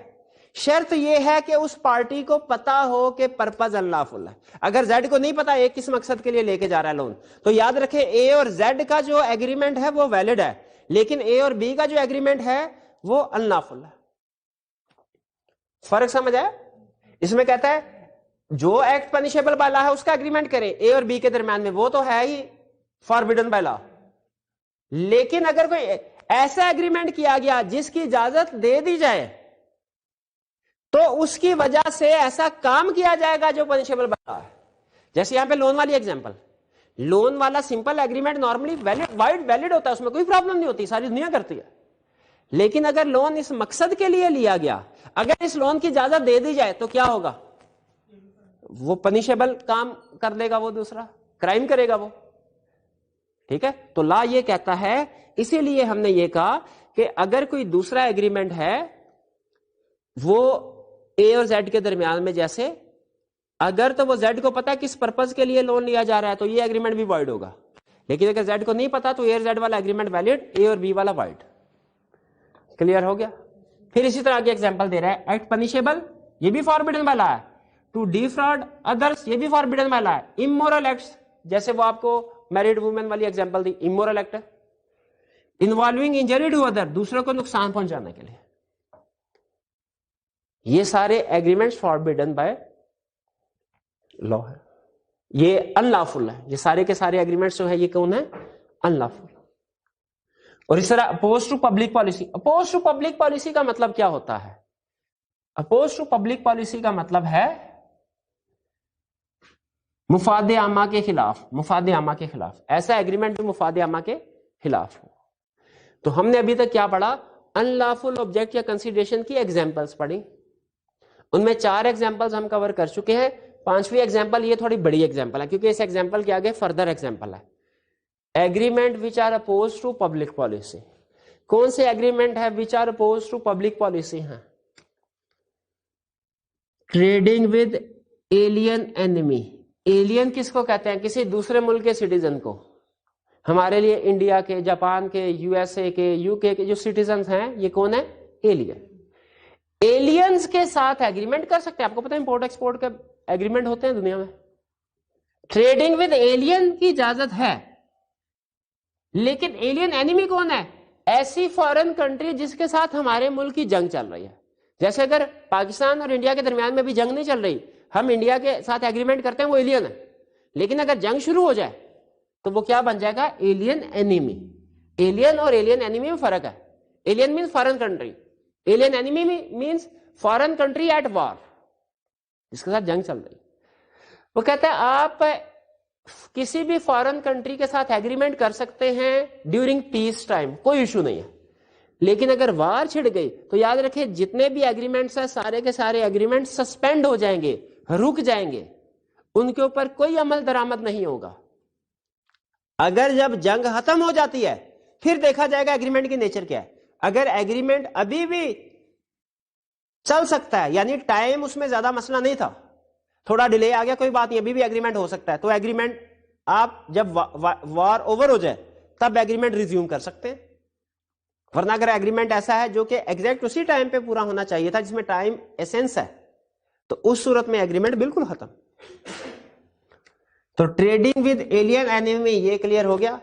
شرط یہ ہے کہ اس پارٹی کو پتا ہو کہ پرپز انلافل ہے. اگر زیڈ کو نہیں پتا ایک کس مقصد کے لیے لے کے جا رہا ہے لون، تو یاد رکھے اے اور زیڈ کا جو ایگریمنٹ ہے وہ ویلڈ ہے، لیکن اے اور بی کا جو ایگریمنٹ ہے وہ انلافل ہے. فرق سمجھ آیا؟ اس میں کہتا ہے جو ایکٹ پنشیبل بائی لا ہے اس کا ایگریمنٹ کریں اے اور بی کے درمیان میں، وہ تو ہے ہی فاربیڈن بائی لا. لیکن اگر کوئی ایسا ایگریمنٹ کیا گیا جس کی اجازت دے دی جائے تو اس کی وجہ سے ایسا کام کیا جائے گا جو پنشیبل بنا ہے. جیسے یہاں پہ لون والی ایگزامپل, لون والا سمپل ایگریمنٹ نارملی ویلڈ ہوتا ہے, اس میں کوئی پرابلم نہیں ہوتی, ساری دنیا کرتی ہے. لیکن اگر لون اس مقصد کے لیے لیا گیا, اگر اس لون کی اجازت دے دی جائے تو کیا ہوگا, وہ پنشیبل کام کر لے گا, وہ دوسرا کرائم کرے گا وہ. ٹھیک ہے, تو لا یہ کہتا ہے, اسی لیے ہم نے یہ کہا کہ اگر کوئی دوسرا ایگریمنٹ ہے وہ اے اور زیڈ کے درمیان میں, جیسے اگر تو وہ زیڈ کو پتا کس پرپز کے لیے لون لیا جا رہا ہے تو یہ ایگریمنٹ بھی وائڈ ہوگا, لیکن اگر زیڈ کو نہیں پتا تو اے اور زیڈ والا ایگریمنٹ ویلڈ, اے اور بی والا وائڈ. کلیئر ہو گیا. پھر اسی طرح کی ایگزامپل دے رہا ہے, ایکٹ پنیشیبل, یہ بھی فاربیڈن والا ہے. ٹو ڈیفراڈ ادرس, یہ بھی فاربیڈن والا ہے. امورل ایکٹس, جیسے وہ آپ کو میرڈ وومن والی ایگزامپل دی, امورل ایکٹ ہے. انوالونگ انجری ٹو ادر, دوسروں کو نقصان پہنچانے کے لیے, یہ سارے ایگریمنٹس فاربیڈن بائی لا ہے, یہ ان لافل ہے. یہ سارے کے سارے ایگریمنٹس جو ہے یہ کون ہے, ان لافل. اور اس طرح oppose to public policy, oppose to public policy کا مطلب کیا ہوتا ہے, اپوز ٹو پبلک پالیسی کا مطلب ہے مفاد عامہ کے خلاف, مفاد عامہ کے خلاف, ایسا ایگریمنٹ جو مفاد عامہ کے خلاف ہو. تو ہم نے ابھی تک کیا پڑھا, ان لافل آبجیکٹ یا کنسیڈریشن کی ایگزامپلس پڑھی, ان میں 4 ایگزامپلس ہم کور کر چکے ہیں. 5ویں ایگزامپل یہ تھوڑی بڑی ایگزامپل ہے کیونکہ اس ایگزامپل کے آگے فردر ایگزامپل ہے. Agreement which are opposed to public policy, کون سے ایگریمنٹ ہے which are opposed to public policy ہیں, trading with alien enemy. Alien کس کو کہتے ہیں, کسی دوسرے ملک کے سٹیزن کو. ہمارے لیے انڈیا کے, جاپان کے, یو ایس اے کے, یو کے جو سٹیزنز ہیں یہ کون ہے, ایلین. ایلینز کے ساتھ ایگریمنٹ کر سکتے ہیں, آپ کو پتہ ہے امپورٹ ایکسپورٹ کا ایگریمنٹ ہوتے ہیں دنیا میں. ٹریڈنگ ود ایلین کی اجازت ہے, لیکن ایلین اینیمی کون ہے, ایسی فارن کنٹری جس کے ساتھ ہمارے ملک کی جنگ چل رہی ہے. جیسے اگر پاکستان اور انڈیا کے درمیان میں بھی جنگ نہیں چل رہی, ہم انڈیا کے ساتھ ایگریمنٹ کرتے ہیں, وہ ایلین ہے. لیکن اگر جنگ شروع ہو جائے تو وہ کیا بن جائے گا, ایلین اینیمی. ایلین اور ایلین اینیمی میں فرق ہے. Alien means foreign country, alien enemy means foreign country at war, جس کے ساتھ جنگ چل رہی. وہ کہتا ہے آپ کسی بھی فارن کنٹری کے ساتھ ایگریمنٹ کر سکتے ہیں ڈیورنگ پیس ٹائم, کوئی ایشو نہیں ہے. لیکن اگر وار چھڑ گئی تو یاد رکھیں جتنے بھی ایگریمنٹس ہیں سارے کے سارے ایگریمنٹ سسپینڈ ہو جائیں گے, رک جائیں گے, ان کے اوپر کوئی عمل درآمد نہیں ہوگا. اگر جب جنگ ختم ہو جاتی ہے پھر دیکھا جائے گا ایگریمنٹ کی نیچر کیا ہے. اگر ایگریمنٹ ابھی بھی چل سکتا ہے, یعنی ٹائم اس میں زیادہ مسئلہ نہیں تھا, تھوڑا ڈیلے آ گیا, کوئی بات نہیں, ابھی بھی ایگریمنٹ ہو سکتا ہے, تو ایگریمنٹ آپ جب وار اوور ہو جائے تب ایگریمنٹ ریزیوم کر سکتے ہیں. ورنہ اگر ایگریمنٹ ایسا ہے جو کہ ایگزیکٹ اسی ٹائم پہ پورا ہونا چاہیے تھا جس میں ٹائم ایسنس ہے, تو اس صورت میں ایگریمنٹ بالکل ختم. تو ٹریڈنگ ود ایلین اینیمی, یہ کلیئر ہو گیا.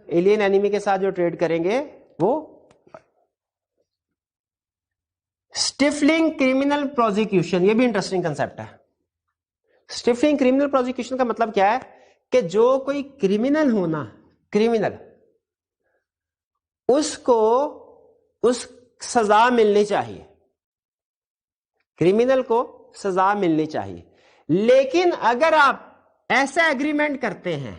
ایلین اینیمی کے ساتھ جو ٹریڈ کریں گے وہ. اسٹفلنگ کریمنل پروزیکیوشن, یہ بھی انٹرسٹنگ کنسپٹ ہے. اسٹفلنگ کریمنل پروزیکیوشن کا مطلب کیا ہے کہ جو کوئی کریمنل ہونا, کریمنل, اس کو اس سزا ملنی چاہیے, کریمنل کو سزا ملنی چاہیے. لیکن اگر آپ ایسا ایگریمنٹ کرتے ہیں,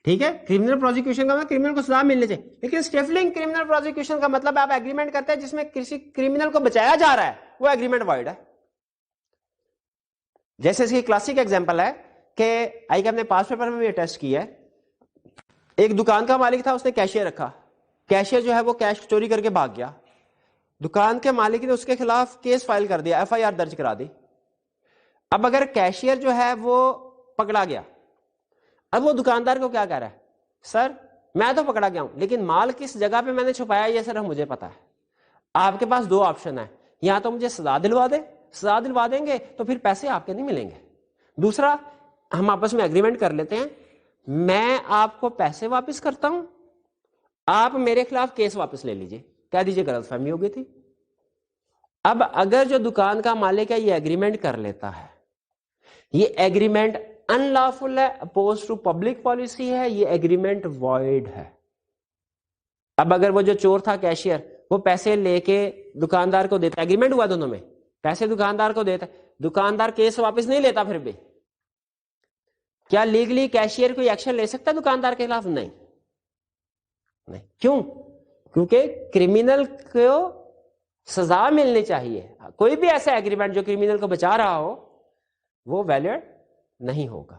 ٹھیک ہے, کریمنل پروزیکیوشن کا مطلب کریمنل کو سزا ملنی چاہیے, لیکن اسٹیفلنگ کریمنل پروزیکیوشن کا مطلب آپ ایگریمنٹ کرتے ہیں جس میں کسی کریمنل کو بچایا جا رہا ہے, وہ ایگریمنٹ وائڈ ہے. جیسے اس کی کلاسک ایگزامپل ہے کہ آئی کہ ہم نے پاس پیپر میں بھی ٹیسٹ کیا ہے. ایک دکان کا مالک تھا, اس نے کیشیئر رکھا, کیشیئر جو ہے وہ کیش چوری کر کے بھاگ گیا. دکان کے مالک نے اس کے خلاف کیس فائل کر دیا, ایف آئی آر درج کرا دی. اب اگر کیشیئر جو ہے وہ پکڑا گیا, اب وہ دکاندار کو کیا کہہ رہا ہے, سر میں تو پکڑا گیا ہوں لیکن مال کس جگہ پہ میں نے چھپایا یہ صرف مجھے پتا ہے. آپ کے پاس 2 آپشن ہیں, یا تو مجھے سزا دلوا دے, سزا دلوا دیں گے تو پھر پیسے آپ کے نہیں ملیں گے. دوسرا, ہم آپس میں ایگریمنٹ کر لیتے ہیں, میں آپ کو پیسے واپس کرتا ہوں, آپ میرے خلاف کیس واپس لے لیجئے, کہہ دیجئے غلط فہمی ہو گئی تھی. اب اگر جو دکان کا مالک ہے یہ ایگریمنٹ کر لیتا ہے, یہ ایگریمنٹ ان لافل ہے, اپوز ٹو پبلک پالیسی ہے, یہ ایگریمنٹ وائڈ ہے. اب اگر وہ جو چور تھا کیشیئر, وہ پیسے لے کے دکاندار کو دیتا, ایگریمنٹ ہوا دونوں میں, پیسے دکاندار کو دیتا ہے, دکاندار کیس واپس نہیں لیتا, پھر بھی کیا لیگلی کیشیئر کوئی ایکشن لے سکتا ہے دکاندار کے خلاف؟ نہیں. کیوں؟ کیونکہ کرمینل کو سزا ملنی چاہیے. کوئی بھی ایسا ایگریمنٹ جو کرمینل کو بچا رہا ہو وہ ویلڈ نہیں ہوگا,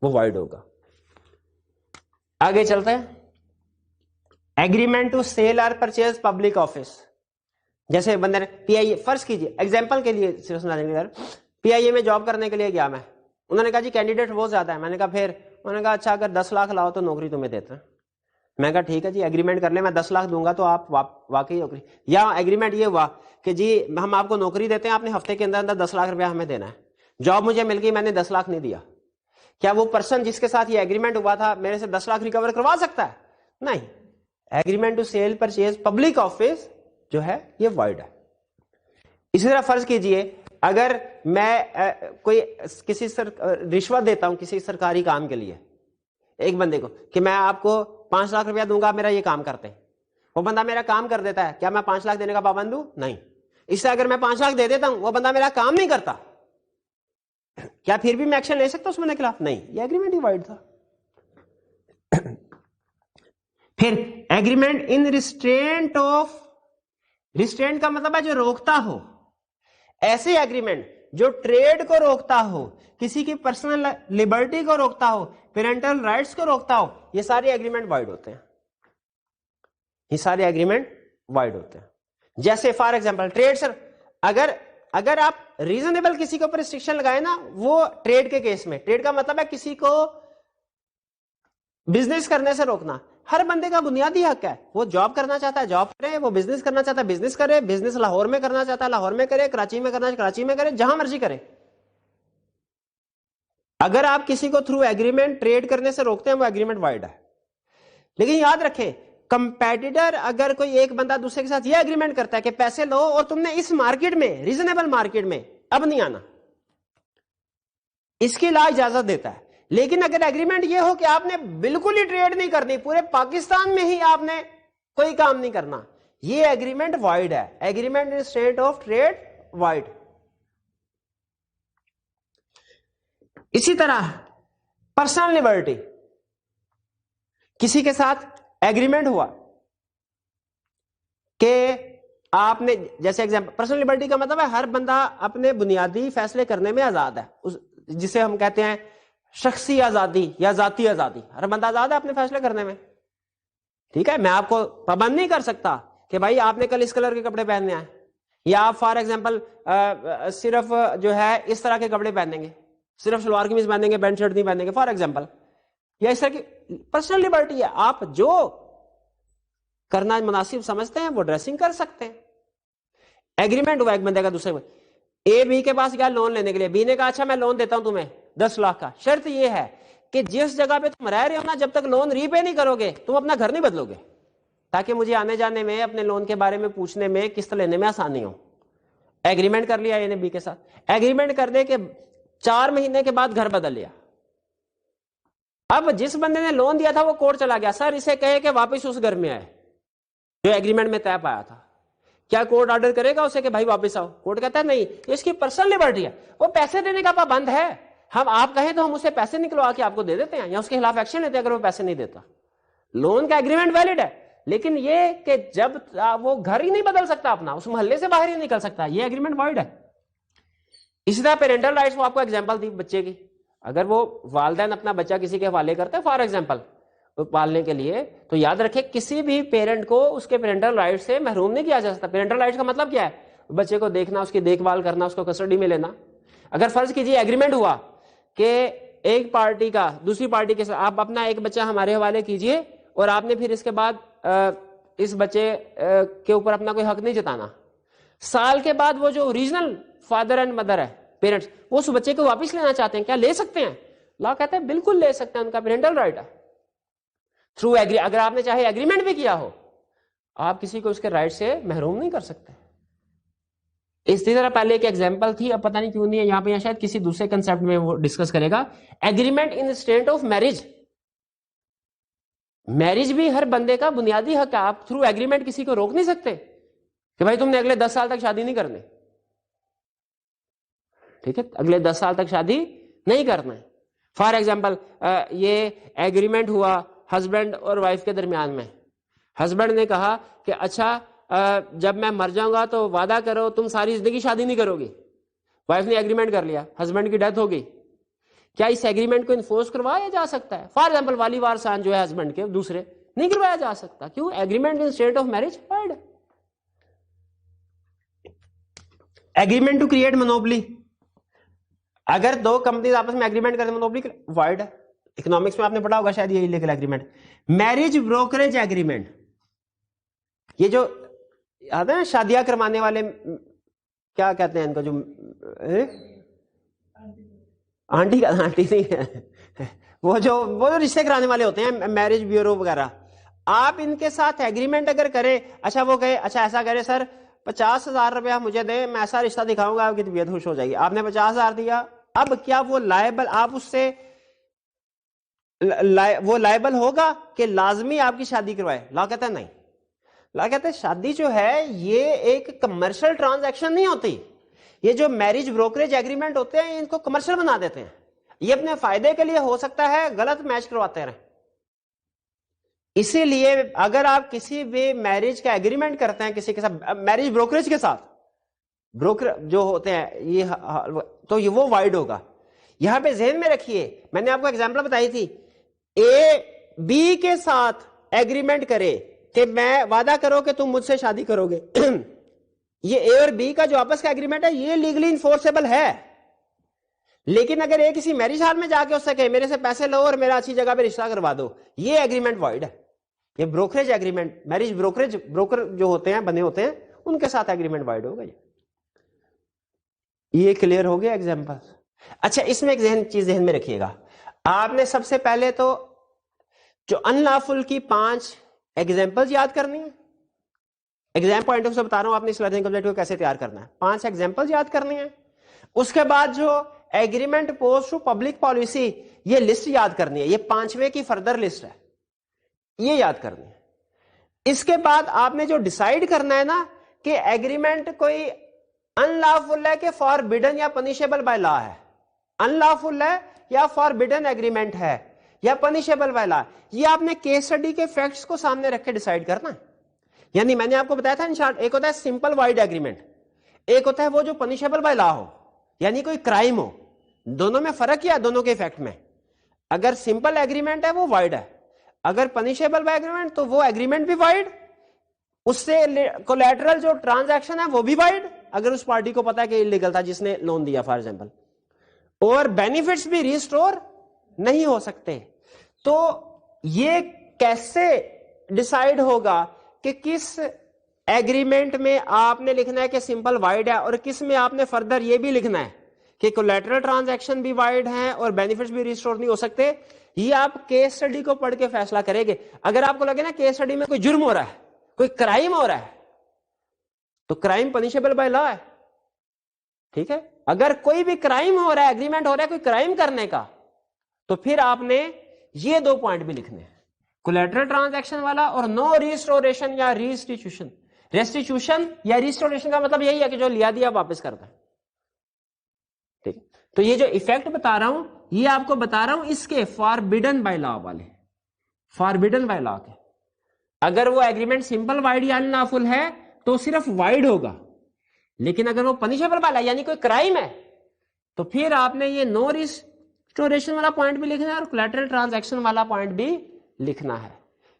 وہ وائڈ ہوگا. آگے چلتے ہیں. ایگریمنٹ ٹو سیل اور پرچیز پبلک آفس. جیسے بندے نے پی آئی اے, فرض کیجیے ایگزامپل کے لیے صرف سنا دیں گے, پی آئی اے میں جاب کرنے کے لیے گیا میں, انہوں نے کہا جی کینڈیڈیٹ بہت زیادہ ہے. میں نے کہا پھر, انہوں نے کہا اچھا اگر 10 لاکھ لاؤ تو نوکری تمہیں دیتے ہیں. میں کہا ٹھیک ہے جی ایگریمنٹ کر لیں, میں 10 لاکھ دوں گا تو آپ واقعی نوکری. یا ایگریمنٹ یہ ہوا کہ جی ہم آپ کو نوکری دیتے ہیں, آپ نے ہفتے کے اندر اندر 10 لاکھ روپیہ ہمیں دینا ہے. جاب مجھے مل گئی, میں نے 10 لاکھ نہیں دیا, کیا وہ پرسن جس کے ساتھ یہ ایگریمنٹ ہوا تھا میرے سے 10 لاکھ ریکور کروا سکتا ہے؟ نہیں. Agreement to sell purchase public office جو ہے یہ وائڈ ہے. اسی طرح فرض کیجئے اگر میں کوئی کسی رشوت دیتا ہوں کسی سرکاری کام کے لیے ایک بندے کو کہ میں آپ کو 5 لاکھ روپیہ دوں گا, میرا یہ کام کرتے ہیں, وہ بندہ میرا کام کر دیتا ہے, کیا میں 5 لاکھ دینے کا پابند ہوں؟ نہیں. اس سے اگر میں 5 لاکھ دے دیتا ہوں, وہ بندہ میرا کام نہیں کرتا, کیا پھر بھی میں ایکشن لے سکتا ہوں اس بندے کے خلاف؟ نہیں. یہ ایگریمنٹ ہی وائڈ تھا. پھر agreement in restraint of, restraint کا مطلب ہے جو روکتا ہو. ایسے ایگریمنٹ جو ٹریڈ کو روکتا ہو, کسی کی پرسنل لبرٹی کو روکتا ہو, پیرنٹل رائٹس کو روکتا ہو, یہ سارے ایگریمنٹ وائڈ ہوتے ہیں. یہ سارے ایگریمنٹ وائڈ ہوتے ہیں. جیسے فار ایگزامپل ٹریڈ سر, اگر آپ ریزنیبل کسی کے اوپر ریسٹرکشن لگائے نا, وہ ٹریڈ کے کیس میں, ٹریڈ کا مطلب ہے کسی کو بزنس کرنے سے روکنا. ہر بندے کا بنیادی حق ہے, وہ جاب کرنا چاہتا ہے جاب کرے, وہ بزنس کرنا چاہتا ہے بزنس کرے, بزنس لاہور میں کرنا چاہتا ہے لاہور میں کرے, کراچی میں کرنا کراچی میں کرے, جہاں مرضی کرے. اگر آپ کسی کو تھرو ایگریمنٹ ٹریڈ کرنے سے روکتے ہیں وہ ایگریمنٹ وائڈ ہے. لیکن یاد رکھیں کمپیٹیٹر اگر کوئی ایک بندہ دوسرے کے ساتھ یہ ایگریمنٹ کرتا ہے کہ پیسے لو اور تم نے اس مارکیٹ میں ریزنیبل مارکیٹ میں اب نہیں آنا, اس کی لا اجازت دیتا ہے. لیکن اگر ایگریمنٹ یہ ہو کہ آپ نے بالکل ہی ٹریڈ نہیں کرنی, پورے پاکستان میں ہی آپ نے کوئی کام نہیں کرنا, یہ ایگریمنٹ وائڈ ہے. Agreement in state of trade void. اسی طرح پرسنل لبرٹی, کسی کے ساتھ ایگریمنٹ ہوا کہ آپ نے, جیسے ایگزامپل پرسنل لبرٹی کا مطلب ہے ہر بندہ اپنے بنیادی فیصلے کرنے میں آزاد ہے, جسے ہم کہتے ہیں شخصی آزادی یا ذاتی آزادی. ہر بندہ آزاد ہے اپنے فیصلے کرنے میں, ٹھیک ہے. میں آپ کو پابند نہیں کر سکتا کہ بھائی آپ نے کل اس کلر کے کپڑے پہننے ہیں, یا آپ فار ایگزامپل صرف جو ہے اس طرح کے کپڑے پہنیں گے, صرف شلوار قمیض پہنیں گے, پینٹ شرٹ نہیں پہنیں گے فار ایگزامپل, یا اس طرح کی پرسنل لبرٹی ہے. آپ جو کرنا مناسب سمجھتے ہیں وہ ڈریسنگ کر سکتے ہیں. ایگریمنٹ ہوا ایک بندے کا دوسرے میں, اے بی کے پاس گیا لون لینے کے لیے, بی نے کہا اچھا میں لون دیتا ہوں تمہیں 10 لاکھ کا, شرط یہ ہے کہ جس جگہ پہ تم رہ رہے ہو نا جب تک لون ری پے نہیں کرو گے تم اپنا گھر نہیں بدلو گے, تاکہ مجھے آنے جانے میں اپنے لون کے بارے میں پوچھنے میں قسط لینے میں آسانی ہو. ایگریمنٹ کر لیا اے نے بی کے ساتھ, ایگریمنٹ کر دے کہ 4 مہینے کے بعد گھر بدل لیا. اب جس بندے نے لون دیا تھا وہ کورٹ چلا گیا, سر اسے کہے کہ واپس اس گھر میں آئے جو ایگریمنٹ میں طے پایا تھا. کیا کورٹ آرڈر کرے گا اسے کہ بھائی واپس آؤ؟ کورٹ کہتا ہے نہیں, اس کی پرسنل لبرٹی ہے, وہ پیسے دینے کا پابند ہے. ہم آپ کہیں تو ہم اسے پیسے نکلوا کے آپ کو دے دیتے ہیں یا اس کے خلاف ایکشن لیتے ہیں اگر وہ پیسے نہیں دیتا. لون کا ایگریمنٹ ویلڈ ہے, لیکن یہ کہ جب وہ گھر ہی نہیں بدل سکتا اپنا, اس محلے سے باہر ہی نکل سکتا, یہ ایگریمنٹ وائڈ ہے. اسی طرح پیرنٹل رائٹس, وہ آپ کو ایگزامپل دی بچے کی, اگر وہ والدین اپنا بچہ کسی کے حوالے کرتے ہیں فار ایگزامپل پالنے کے لیے, تو یاد رکھے کسی بھی پیرنٹ کو اس کے پیرنٹل رائٹ سے محروم نہیں کیا جا سکتا. پیرنٹل رائٹ کا مطلب کیا ہے؟ بچے کو دیکھنا, اس کی دیکھ بھال کرنا, اس کو کسٹڈی میں لینا. اگر فرض کیجیے ایگریمنٹ ہوا کہ ایک پارٹی کا دوسری پارٹی کے ساتھ, آپ اپنا ایک بچہ ہمارے حوالے کیجئے اور آپ نے پھر اس کے بعد اس بچے کے اوپر اپنا کوئی حق نہیں جتانا. سال کے بعد وہ جو اوریجنل فادر اینڈ مدر ہے پیرنٹس, وہ اس بچے کو واپس لینا چاہتے ہیں, کیا لے سکتے ہیں؟ لا کہتا ہے بالکل لے سکتے ہیں, ان کا پیرنٹل رائٹ ہے. تھرو اگر آپ نے چاہے ایگریمنٹ بھی کیا ہو, آپ کسی کو اس کے رائٹ سے محروم نہیں کر سکتے. اس طرح پہلے ایک ایگزامپل تھی, اب پتہ نہیں کیوں نہیں ہے یہاں پہ, شاید کسی دوسرے کنسپٹ میں وہ ڈسکس کرے گا. Agreement in state of marriage. Marriage بھی ہر بندے کا بنیادی حق ہے. آپ تھرو ایگریمنٹ کسی کو روک نہیں سکتے کہ بھائی تم نے اگلے 10 سال تک شادی نہیں کرنی. ٹھیک ہے, اگلے 10 سال تک شادی نہیں کرنا ہے. فار ایگزامپل یہ ایگریمنٹ ہوا ہسبینڈ اور وائف کے درمیان میں. ہسبینڈ نے کہا کہ اچھا جب میں مر جاؤں گا تو وعدہ کرو تم ساری زندگی شادی نہیں کرو گی. وائف نے ایگریمنٹ کر لیا, ہسبینڈ کی ڈیتھ ہو گئی. کیا اس ایگریمنٹ کو انفورس کروایا جا سکتا ہے؟ فار ایگزامپل والی وارثان جو ہے ہسبینڈ کے دوسرے, نہیں کروایا جا سکتا. کیوں؟ Agreement in state of marriage void. Agreement to create monopoly, اگر دو کمپنیز آپس میں ایگریمنٹ کرتے ہیں منوپلی وائڈ ہے. اکنامکس میں آپ نے پڑھا ہوگا شاید یہ legal agreement. Marriage brokerage agreement, یہ جو آتے ہیں شادیاں کروانے والے, کیا کہتے ہیں ان کو, جو آنٹی کا آنٹی نہیں ہے, وہ جو رشتے کرانے والے ہوتے ہیں میرج بیورو وغیرہ, آپ ان کے ساتھ ایگریمنٹ اگر کریں, اچھا وہ کہے اچھا ایسا کرے سر 50,000 روپیہ مجھے دیں, میں ایسا رشتہ دکھاؤں گا آپ کی طبیعت خوش ہو جائے گی. آپ نے 50,000 دیا, اب کیا وہ لائبل, آپ اس سے وہ لائبل ہوگا کہ لازمی آپ کی شادی کروائے؟ لا کہتا ہے نہیں. لا کہتا ہے شادی جو ہے یہ ایک کمرشل ٹرانزیکشن نہیں ہوتی. یہ جو میرج بروکریج ایگریمنٹ ہوتے ہیں ان کو کمرشل بنا دیتے ہیں. یہ اپنے فائدے کے لیے ہو سکتا ہے غلط میچ کرواتے رہیں. اسی لیے اگر آپ کسی بھی میرج کا ایگریمنٹ کرتے ہیں کسی کے ساتھ, میرج بروکریج کے ساتھ, بروکر جو ہوتے ہیں یہ, تو یہ وہ وائڈ ہوگا. یہاں پہ ذہن میں رکھیے, میں نے آپ کو ایگزامپل بتائی تھی, اے بی کے ساتھ ایگریمنٹ کرے کہ میں وعدہ کرو کہ تم مجھ سے شادی کرو گے. یہ اے اور بی کا جو آپس کا ایگریمنٹ ہے یہ لیگلی انفورسیبل ہے. لیکن اگر اے کسی میرج ہال میں جا کے اس سے کہے میرے سے پیسے لو اور میرا اچھی جگہ پہ رشتہ کروا دو, یہ ایگریمنٹ وائڈ ہے. یہ brokerage agreement, marriage brokerage, broker جو ہوتے ہیں بنے ہوتے ہیں ان کے ساتھ ایگریمنٹ وائڈ ہوگا. یہ کلیئر ہو گیا ایگزامپل. اچھا اس میں ایک چیز ذہن میں رکھیے گا, آپ نے سب سے پہلے تو جو ان لافل کی 5 ایگزامپل یاد کرنی ہے. ایگزام پوائنٹ آف سے بتا رہا ہوں آپ نے اس لرننگ آبجیکٹ کو کیسے تیار کرنا ہے. 5 ایگزامپل یاد کرنی ہے. اس کے بعد جو agreement oppose to public policy, یہ لسٹ یاد کرنی ہے. یہ 5ویں کی فردر لسٹ ہے, یہ یاد کرنی ہے. اس کے بعد آپ نے جو ڈیسائیڈ کرنا ہے نا کہ ایگریمنٹ کوئی ان لافل ہے کہ فاربیڈن یا پنیشیبل بائی لا ہے. ان لافل ہے یا فاربیڈن ایگریمنٹ ہے یا پنیشیبل بائی لا, یہ آپ نے کیس اسٹڈی کے فیکٹس کو سامنے رکھ کے ڈیسائیڈ کرنا ہے. یعنی میں نے آپ کو بتایا تھا ان شارٹ, ایک ہوتا ہے سمپل وائڈ ایگریمنٹ, ایک ہوتا ہے وہ جو پنیشیبل بائی لا ہو یعنی کوئی کرائم ہو. دونوں میں فرق کیا, دونوں کے افیکٹ میں. اگر سمپل ایگریمنٹ ہے وہ وائڈ ہے, اگر پنیشیبل بائی ایگریمنٹ تو وہ ایگریمنٹ بھی وائڈ, اس سے کولیٹرل جو ٹرانزیکشن ہے وہ بھی وائڈ, اگر اس پارٹی کو پتا ہے کہ انلیگل تھا جس نے لون دیا فار ایگزامپل, اور بینیفٹس بھی ریسٹور نہیں ہو سکتے. تو یہ کیسے ڈیسائیڈ ہوگا کہ کس ایگریمنٹ میں آپ نے لکھنا ہے کہ سمپل وائڈ ہے اور کس میں آپ نے فردر یہ بھی لکھنا ہے کہ کولیٹرل ٹرانزیکشن بھی وائڈ ہیں اور بینیفٹس بھی ریسٹور نہیں ہو سکتے؟ یہ آپ کیس اسٹڈی کو پڑھ کے فیصلہ کریں گے. اگر آپ کو لگے نا کیس اسٹڈی میں کوئی جرم ہو رہا ہے, کوئی کرائم ہو رہا ہے, تو کرائم پنیشیبل بائی لا ہے. ٹھیک ہے, اگر کوئی بھی کرائم ہو رہا ہے, ایگریمنٹ ہو رہا ہے کوئی کرائم کرنے کا, تو پھر آپ نے یہ 2 پوائنٹ بھی لکھنے ہیں, کولیٹرل ٹرانزیکشن والا اور نو ریسٹوریشن یا ریسٹیٹیوشن. ریسٹیٹیوشن یا ریسٹوریشن کا مطلب یہی ہے کہ جو لیا دیا واپس کرتا ہے. ٹھیک, تو یہ جو ایفیکٹ بتا رہا ہوں یہ آپ کو بتا رہا ہوں اس کے فاربیڈن بائی لا والے, فاربیڈن بائی لا کے. اگر وہ ایگریمنٹ سمپل وائڈ یا انلافل ہے تو صرف وائڈ ہوگا, لیکن اگر وہ پنیشیبل بائی لا یعنی کوئی کرائم ہے تو پھر آپ نے یہ نو ریسٹوریشن والا پوائنٹ بھی لکھنا ہے اور کولیٹرل ٹرانزیکشن والا پوائنٹ بھی لکھنا ہے.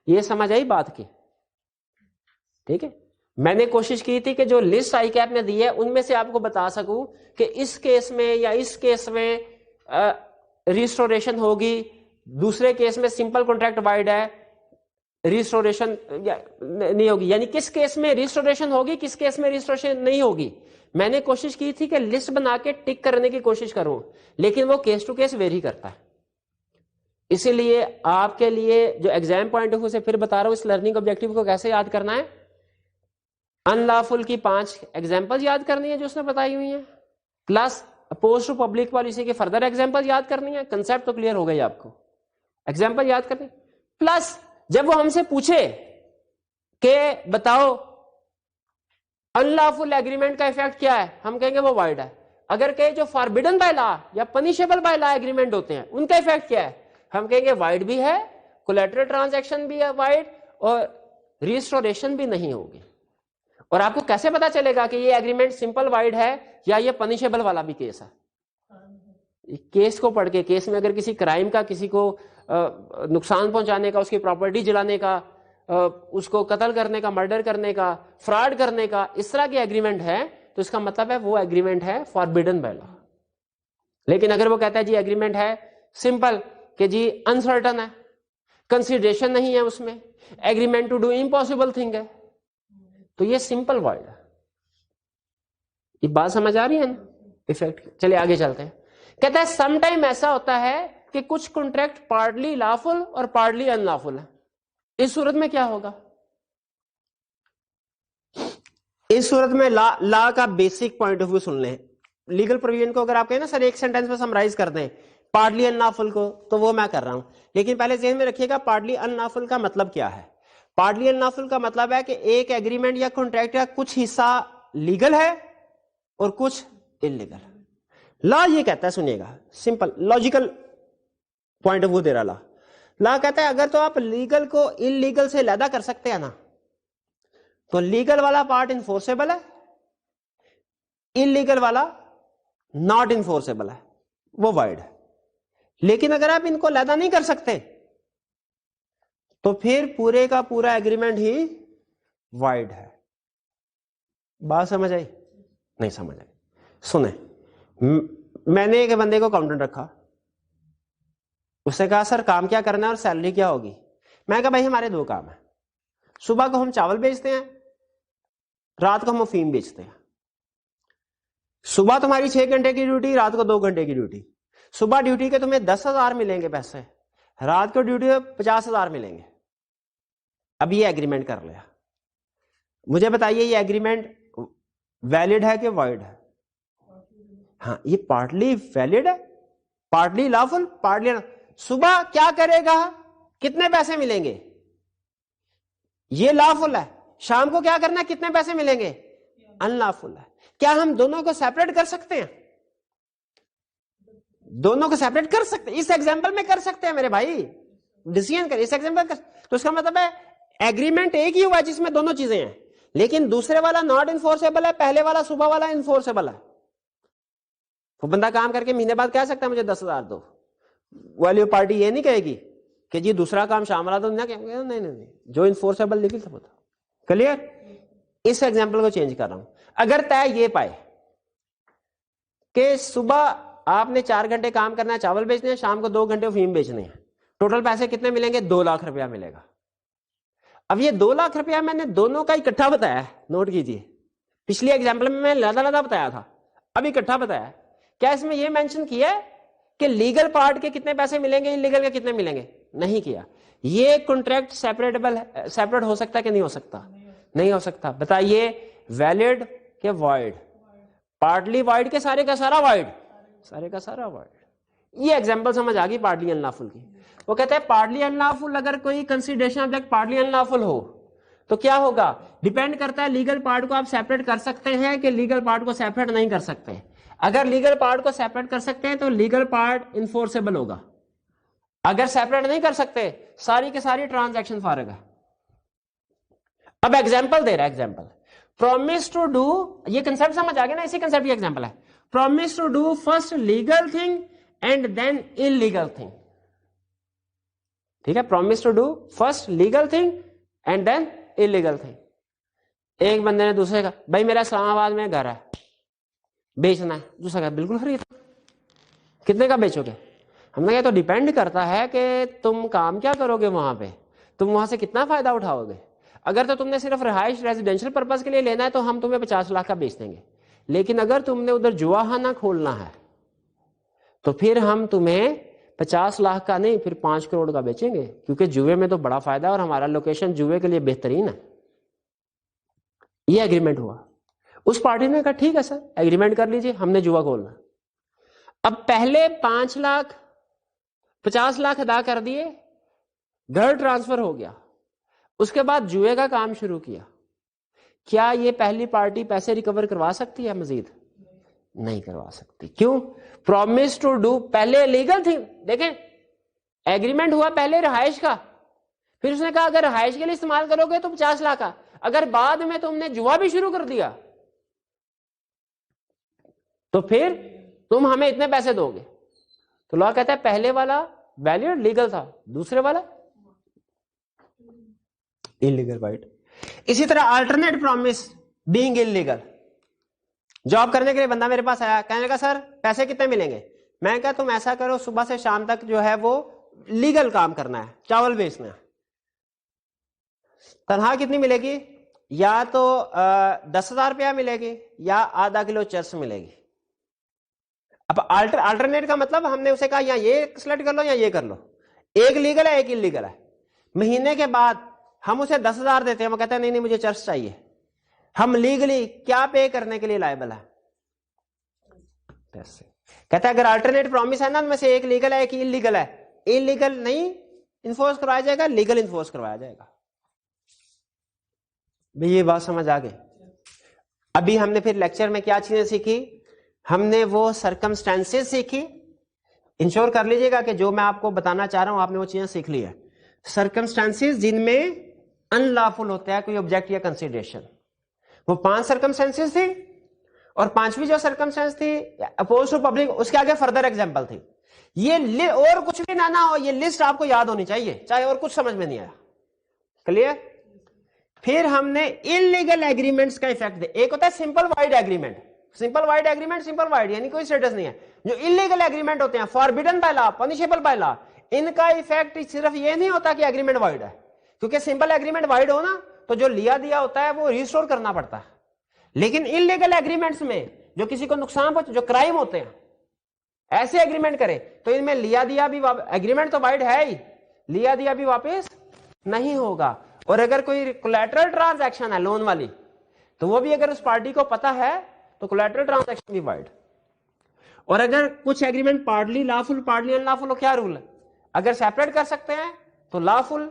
یہ سمجھ آئی بات کی؟ ٹھیک ہے, میں نے کوشش کی تھی کہ جو لسٹ آئی کیپ نے دی ہے ان میں سے آپ کو بتا سکوں کہ اس کیس میں یا اس کیس میں ریسٹوریشن ہوگی, دوسرے کیس میں سمپل کانٹریکٹ وائڈ ہے, ریسٹوریشن نہیں ہوگی, یعنی کس کیس میں ریسٹوریشن ہوگی کس کیس میں ریسٹوریشن نہیں ہوگی. میں نے کوشش کی تھی کہ لسٹ بنا کے ٹک کرنے کی کوشش کروں, لیکن وہ کیس ٹو کیس ویری کرتا ہے. اسی لیے آپ کے لیے جو ایگزام پوائنٹ آف ویو سے پھر بتا رہا ہوں اس لرننگ آبجیکٹیو کو کیسے یاد کرنا ہے. ان لافل کی 5 ایگزامپل یاد کرنی ہے جو اس نے بتائی ہوئی ہیں, plus oppose to public policy کی فردر ایگزامپل یاد کرنی ہے. کنسپٹ تو کلیئر ہو گئی آپ کو, ایگزامپل یاد کرنی, پلس جب وہ ہم سے پوچھے کہ بتاؤ ان لافل ایگریمنٹ کا افیکٹ کیا ہے, ہم کہیں گے وہ وائڈ ہے. اگر کہ جو فاربیڈن بائی لا یا پنیشیبل بائی لا ایگریمنٹ ہوتے ہیں ان کا افیکٹ کیا ہے؟ ہم کہیں گے وائڈ بھی ہے, کولیٹرل ٹرانزیکشن بھی ہے وائڈ, اور ریسٹوریشن بھی نہیں ہوگی. اور آپ کو کیسے پتا چلے گا کہ یہ ایگریمنٹ سمپل وائڈ ہے یا یہ پنیشیبل والا بھی کیس ہے؟ کیس کو پڑھ کے, کیس میں اگر کسی کرائم کا, کسی کو نقصان پہنچانے کا, اس کی پراپرٹی جلانے کا, اس کو قتل کرنے کا, مرڈر کرنے کا, فراڈ کرنے کا, اس طرح کی ایگریمنٹ ہے تو اس کا مطلب ہے وہ ایگریمنٹ ہے فاربیڈن بائی لا. لیکن اگر وہ کہتا ہے جی ایگریمنٹ ہے سمپل کہ جی انسرٹن ہے, کنسیڈریشن نہیں ہے اس میں, agreement to do impossible thing ہے, تو یہ سمپل ورڈ ہے. یہ بات سمجھ آ رہی ہے نا ایفیکٹ؟ چلے آگے چلتے ہیں. کہتا ہے سم ٹائم ایسا ہوتا ہے کہ کچھ کانٹریکٹ پارٹلی لافل اور پارٹلی ان لافل ہے. اس صورت میں کیا ہوگا؟ اس صورت میں لا کا بیسک پوائنٹ آف ویو سن لیں. لیگل پروویژن کو اگر آپ کہیں نا سر ایک سینٹینس میں سمرائز کر دیں پارٹلی ان لافل کو, تو وہ میں کر رہا ہوں, لیکن پہلے ذہن میں رکھیے گا پارٹلی ان لافل کا مطلب کیا ہے. پارٹلی ان لافل کا مطلب ہے کہ ایک ایگریمنٹ یا کانٹریکٹ کا کچھ حصہ لیگل ہے اور کچھ انلیگل ہے. لا یہ کہتا ہے, سنیے گا, simple logical point of view دے رہا لا کہتا ہے اگر تو آپ لیگل کو انلیگل سے علیحدہ کر سکتے ہیں نا, تو لیگل والا پارٹ انفورسیبل ہے, انلیگل والا ناٹ انفورسیبل ہے, وہ وائڈ ہے. لیکن اگر آپ ان کو علیحدہ نہیں کر سکتے تو پھر پورے کا پورا ایگریمنٹ ہی وائڈ ہے. بات سمجھ آئی؟ نہیں سمجھ آئی. سنیں, میں نے ایک بندے کو اکاؤنٹنٹ رکھا, اس نے کہا سر کام کیا کرنا ہے اور سیلری کیا ہوگی؟ میں نے کہا بھائی ہمارے دو کام ہیں, صبح کو ہم چاول بیچتے ہیں, رات کو ہم افیم بیچتے ہیں. صبح تمہاری 6 گھنٹے کی ڈیوٹی, رات کو 2 گھنٹے کی ڈیوٹی. صبح ڈیوٹی کے تمہیں 10,000 ملیں گے پیسے, رات کو ڈیوٹی 50,000 ملیں گے. اب یہ ایگریمنٹ کر لیا. مجھے بتائیے یہ ایگریمنٹ ویلڈ ہے کہ وائڈ ہے؟ ہاں یہ پارٹلی ویلڈ ہے, پارٹلی لافل, پارٹلی. صبح کیا کرے گا, کتنے پیسے ملیں گے, یہ لافل ہے. شام کو کیا کرنا ہے, کتنے پیسے ملیں گے, ان لافل ہے. کیا ہم دونوں کو سیپریٹ کر سکتے ہیں؟ دونوں کو سیپریٹ کر سکتے ہیں, اس ایگزامپل میں کر سکتے ہیں میرے بھائی, ڈیسیژن کر اس ایگزامپل کر. تو اس کا مطلب ہے ایگریمنٹ ایک ہی ہوا جس میں دونوں چیزیں ہیں, لیکن دوسرے والا ناٹ انفورسیبل ہے, پہلے والا صبح والا انفورسیبل ہے. وہ بندہ کام کر کے مہینے بعد کہہ سکتا ہے مجھے 10,000 دو, والی پارٹی یہ نہیں کہے گی کہ جی دوسرا کام شام والا تو نہیں, جو انفورسیبل لیگل تھا وہ تھا. کلیئر؟ اس ایگزامپل کو چینج کر رہا ہوں. اگر طے یہ پائے کہ صبح آپ نے 4 گھنٹے کام کرنا ہے, چاول بیچنے ہیں, شام کو 2 گھنٹے افیم بیچنے ہیں, ٹوٹل پیسے کتنے ملیں گے, 2 لاکھ روپیہ ملے گا. اب یہ 2 لاکھ روپیہ میں نے دونوں کا اکٹھا بتایا, نوٹ کیجئے, پچھلی ایگزامپل میں علیحدہ بتایا تھا, اب اکٹھا بتایا. کیا اس میں یہ مینشن کیا ہے کہ لیگل پارٹ کے کتنے پیسے ملیں گے, انلیگل کے کتنے ملیں گے؟ نہیں کیا. یہ کانٹریکٹ سیپریٹ ہو سکتا ہے کہ نہیں ہو سکتا؟ نہیں ہو سکتا. بتائیے ویلڈ کہ وائڈ؟ پارٹلی وائڈ کے سارے کا سارا وائڈ؟ سارے کا سارا وائڈ. یہ ایگزامپل سمجھ آ گئی پارٹلی انلافل کی. وہ کہتے ہیں پارٹلی انلافل, اگر کوئی کنسیڈریشن آبجیکٹ پارٹلی انلافل ہو تو کیا ہوگا؟ ڈیپینڈ کرتا ہے لیگل پارٹ کو آپ سیپریٹ کر سکتے ہیں کہ لیگل پارٹ کو سیپریٹ نہیں کر سکتے. اگر لیگل پارٹ کو سیپریٹ کر سکتے ہیں تو لیگل پارٹ انفورسیبل ہوگا. اگر سیپریٹ نہیں کر سکتے ساری کی ساری ٹرانزیکشن فارغ ہے. اب ایگزامپل دے رہا ہے, ایگزامپل پرومس ٹو ڈو, یہ کنسپٹ سمجھ آ گیا نا, اسی کنسپٹ کی ایگزامپل ہے. Promise to do first legal thing and then illegal thing. ٹھیک ہے, promise to do first legal thing and then illegal thing. ایک بندے نے دوسرے کا, بھائی میرا اسلام آباد میں گھر ہے, بیچنا ہے. دوسرا کہا بالکل خرید, کتنے کا بیچو گے؟ ہم نے کہا تو ڈیپینڈ کرتا ہے کہ تم کام کیا کرو گے وہاں پہ, تم وہاں سے کتنا فائدہ اٹھاؤ گے. اگر تو تم نے صرف رہائش ریزیڈینشل پرپز کے لیے لینا ہے تو ہم تمہیں 50 لاکھ کا بیچ دیں گے. لیکن اگر تم نے ادھر جوا خانہ کھولنا ہے تو پھر ہم تمہیں 50 لاکھ کا نہیں, پھر 5 کروڑ کا بیچیں گے, کیونکہ جوئے میں تو بڑا فائدہ ہے اور ہمارا لوکیشن جوئے کے لیے بہترین ہے. یہ ایگریمنٹ ہوا. اس پارٹی نے کہا ٹھیک ہے سر ایگریمنٹ کر لیجیے, ہم نے جوا کھولنا. اب پہلے 5 لاکھ 50 لاکھ ادا کر دیے, گھر ٹرانسفر ہو گیا, اس کے بعد جوئے کا کام شروع کیا. کیا یہ پہلی پارٹی پیسے ریکور کروا سکتی ہے مزید؟ نہیں کروا سکتی. کیوں؟ پرومس ٹو ڈو پہلے لیگل تھی. دیکھیں ایگریمنٹ ہوا پہلے رہائش کا, پھر اس نے کہا اگر رہائش کے لیے استعمال کرو گے تو 50 لاکھ کا, اگر بعد میں تم نے جوا بھی شروع کر دیا تو پھر تم ہمیں اتنے پیسے دو گے. تو لا کہتا ہے پہلے والا ویلڈ لیگل تھا, دوسرے والا انلیگل. رائٹ. اسی طرح alternate promise being illegal. Job کرنے کے لیے بندہ میرے پاس آیا, کہنے لگا سر پیسے کتنے ملیں گے؟ میں نے کہا تم ایسا کرو صبح سے شام تک جو ہے وہ لیگل کام کرنا ہے, چاول بیچنا ہے. تنخواہ کتنی ملے گی؟ یا تو 10,000 روپیہ ملے گی یا ½ کلو چرس ملے گی. اب آلٹرنیٹ کا مطلب ہم نے اسے کہا یا یہ سلیکٹ کر لو یا یہ کر لو, ایک لیگل ہے ایک انلیگل ہے. مہینے کے بعد ہم اسے 10,000 دیتے ہیں, وہ کہتا ہے نہیں مجھے چرس چاہیے. ہم لیگلی کیا پے کرنے کے لیے لائبل ہے؟ پیسے. کہتا ہے اگر آلٹرنیٹ پرومس ہے نا میں سے ایک لیگل ہے ایک انلیگل ہے, انلیگل نہیں انفورس کروایا جائے گا, لیگل انفورس کروایا جائے گا. بھئی یہ بات سمجھ آ گئی. ابھی ہم نے پھر لیکچر میں کیا چیزیں سیکھی؟ ہم نے وہ سرکمسٹانسز سیکھی. انشور کر لیجئے گا کہ جو میں آپ کو بتانا چاہ رہا ہوں آپ نے وہ چیزیں سیکھ لی ہے. سرکمسٹانسز جن میں ان لافل ہوتا ہے کوئی آبجیکٹ یا کنسیڈریشن, وہ 5 سرکمسٹانسز تھی, اور 5ویں جو سرکمسٹانس تھی اپوز ٹو پبلک, اس کے آگے فردر ایگزامپل تھی. یہ اور کچھ بھی نہ ہو, یہ لسٹ آپ کو یاد ہونی چاہیے چاہے اور کچھ سمجھ میں نہیں آیا. کلیئر؟ پھر ہم نے انلیگل ایگریمنٹس کا ایفیکٹ ایک ہوتا ہے simple void agreement. Simple void agreement simple void یعنی کوئی اسٹیٹس نہیں ہے. جو انلیگل ایگریمنٹ ہوتے ہیں forbidden by law, punishable by law, ان کا ایفیکٹ صرف یہ نہیں ہوتا کہ ایگریمنٹ وائڈ ہے, کیونکہ سمپل ایگریمنٹ وائڈ ہو نا تو جو لیا دیا ہوتا ہے وہ ریسٹور کرنا پڑتا ہے. لیکن انلیگل ایگریمنٹس میں جو کسی کو نقصان پہنچے, جو کرائم ہوتے ہیں, ایسے ایگریمنٹ کرے تو ان میں لیا دیا بھی ایگریمنٹ تو وائڈ ہے ہی, لیا دیا بھی واپس نہیں ہوگا. اور اگر کوئی کولیٹرل ٹرانزیکشن ہے لون والی تو وہ بھی اگر اس پارٹی کو پتا ہے تو کولیٹرل ٹرانزیکشن بھی وائڈ. اور اگر کچھ ایگریمنٹ پارٹلی لافل پارٹلی ان لافل ہو, کیا رول ہے؟ اگر سیپریٹ کر سکتے ہیں تو لافل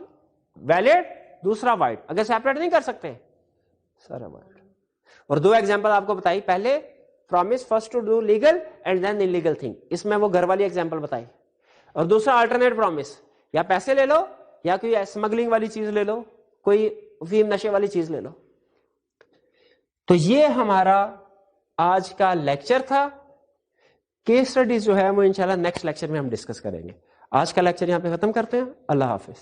ویلڈ, دوسرا وائڈ. اگر سیپریٹ نہیں کر سکتے سارا وائڈ. اور 2 ایگزامپل آپ کو بتائی, پہلے promise first to do legal and then illegal thing, اس میں وہ گھر والی ایگزامپل بتائی. اور دوسرا آلٹرنیٹ پرومس, یا پیسے لے لو یا کوئی اسمگلنگ والی چیز لے لو, کوئی افیم نشے والی چیز لے لو. تو یہ ہمارا آج کا لیکچر تھا. کیس اسٹڈیز جو ہے وہ انشاءاللہ نیکسٹ لیکچر میں ہم ڈسکس کریں گے. آج کا لیکچر یہاں پہ ختم کرتے ہیں. اللہ حافظ.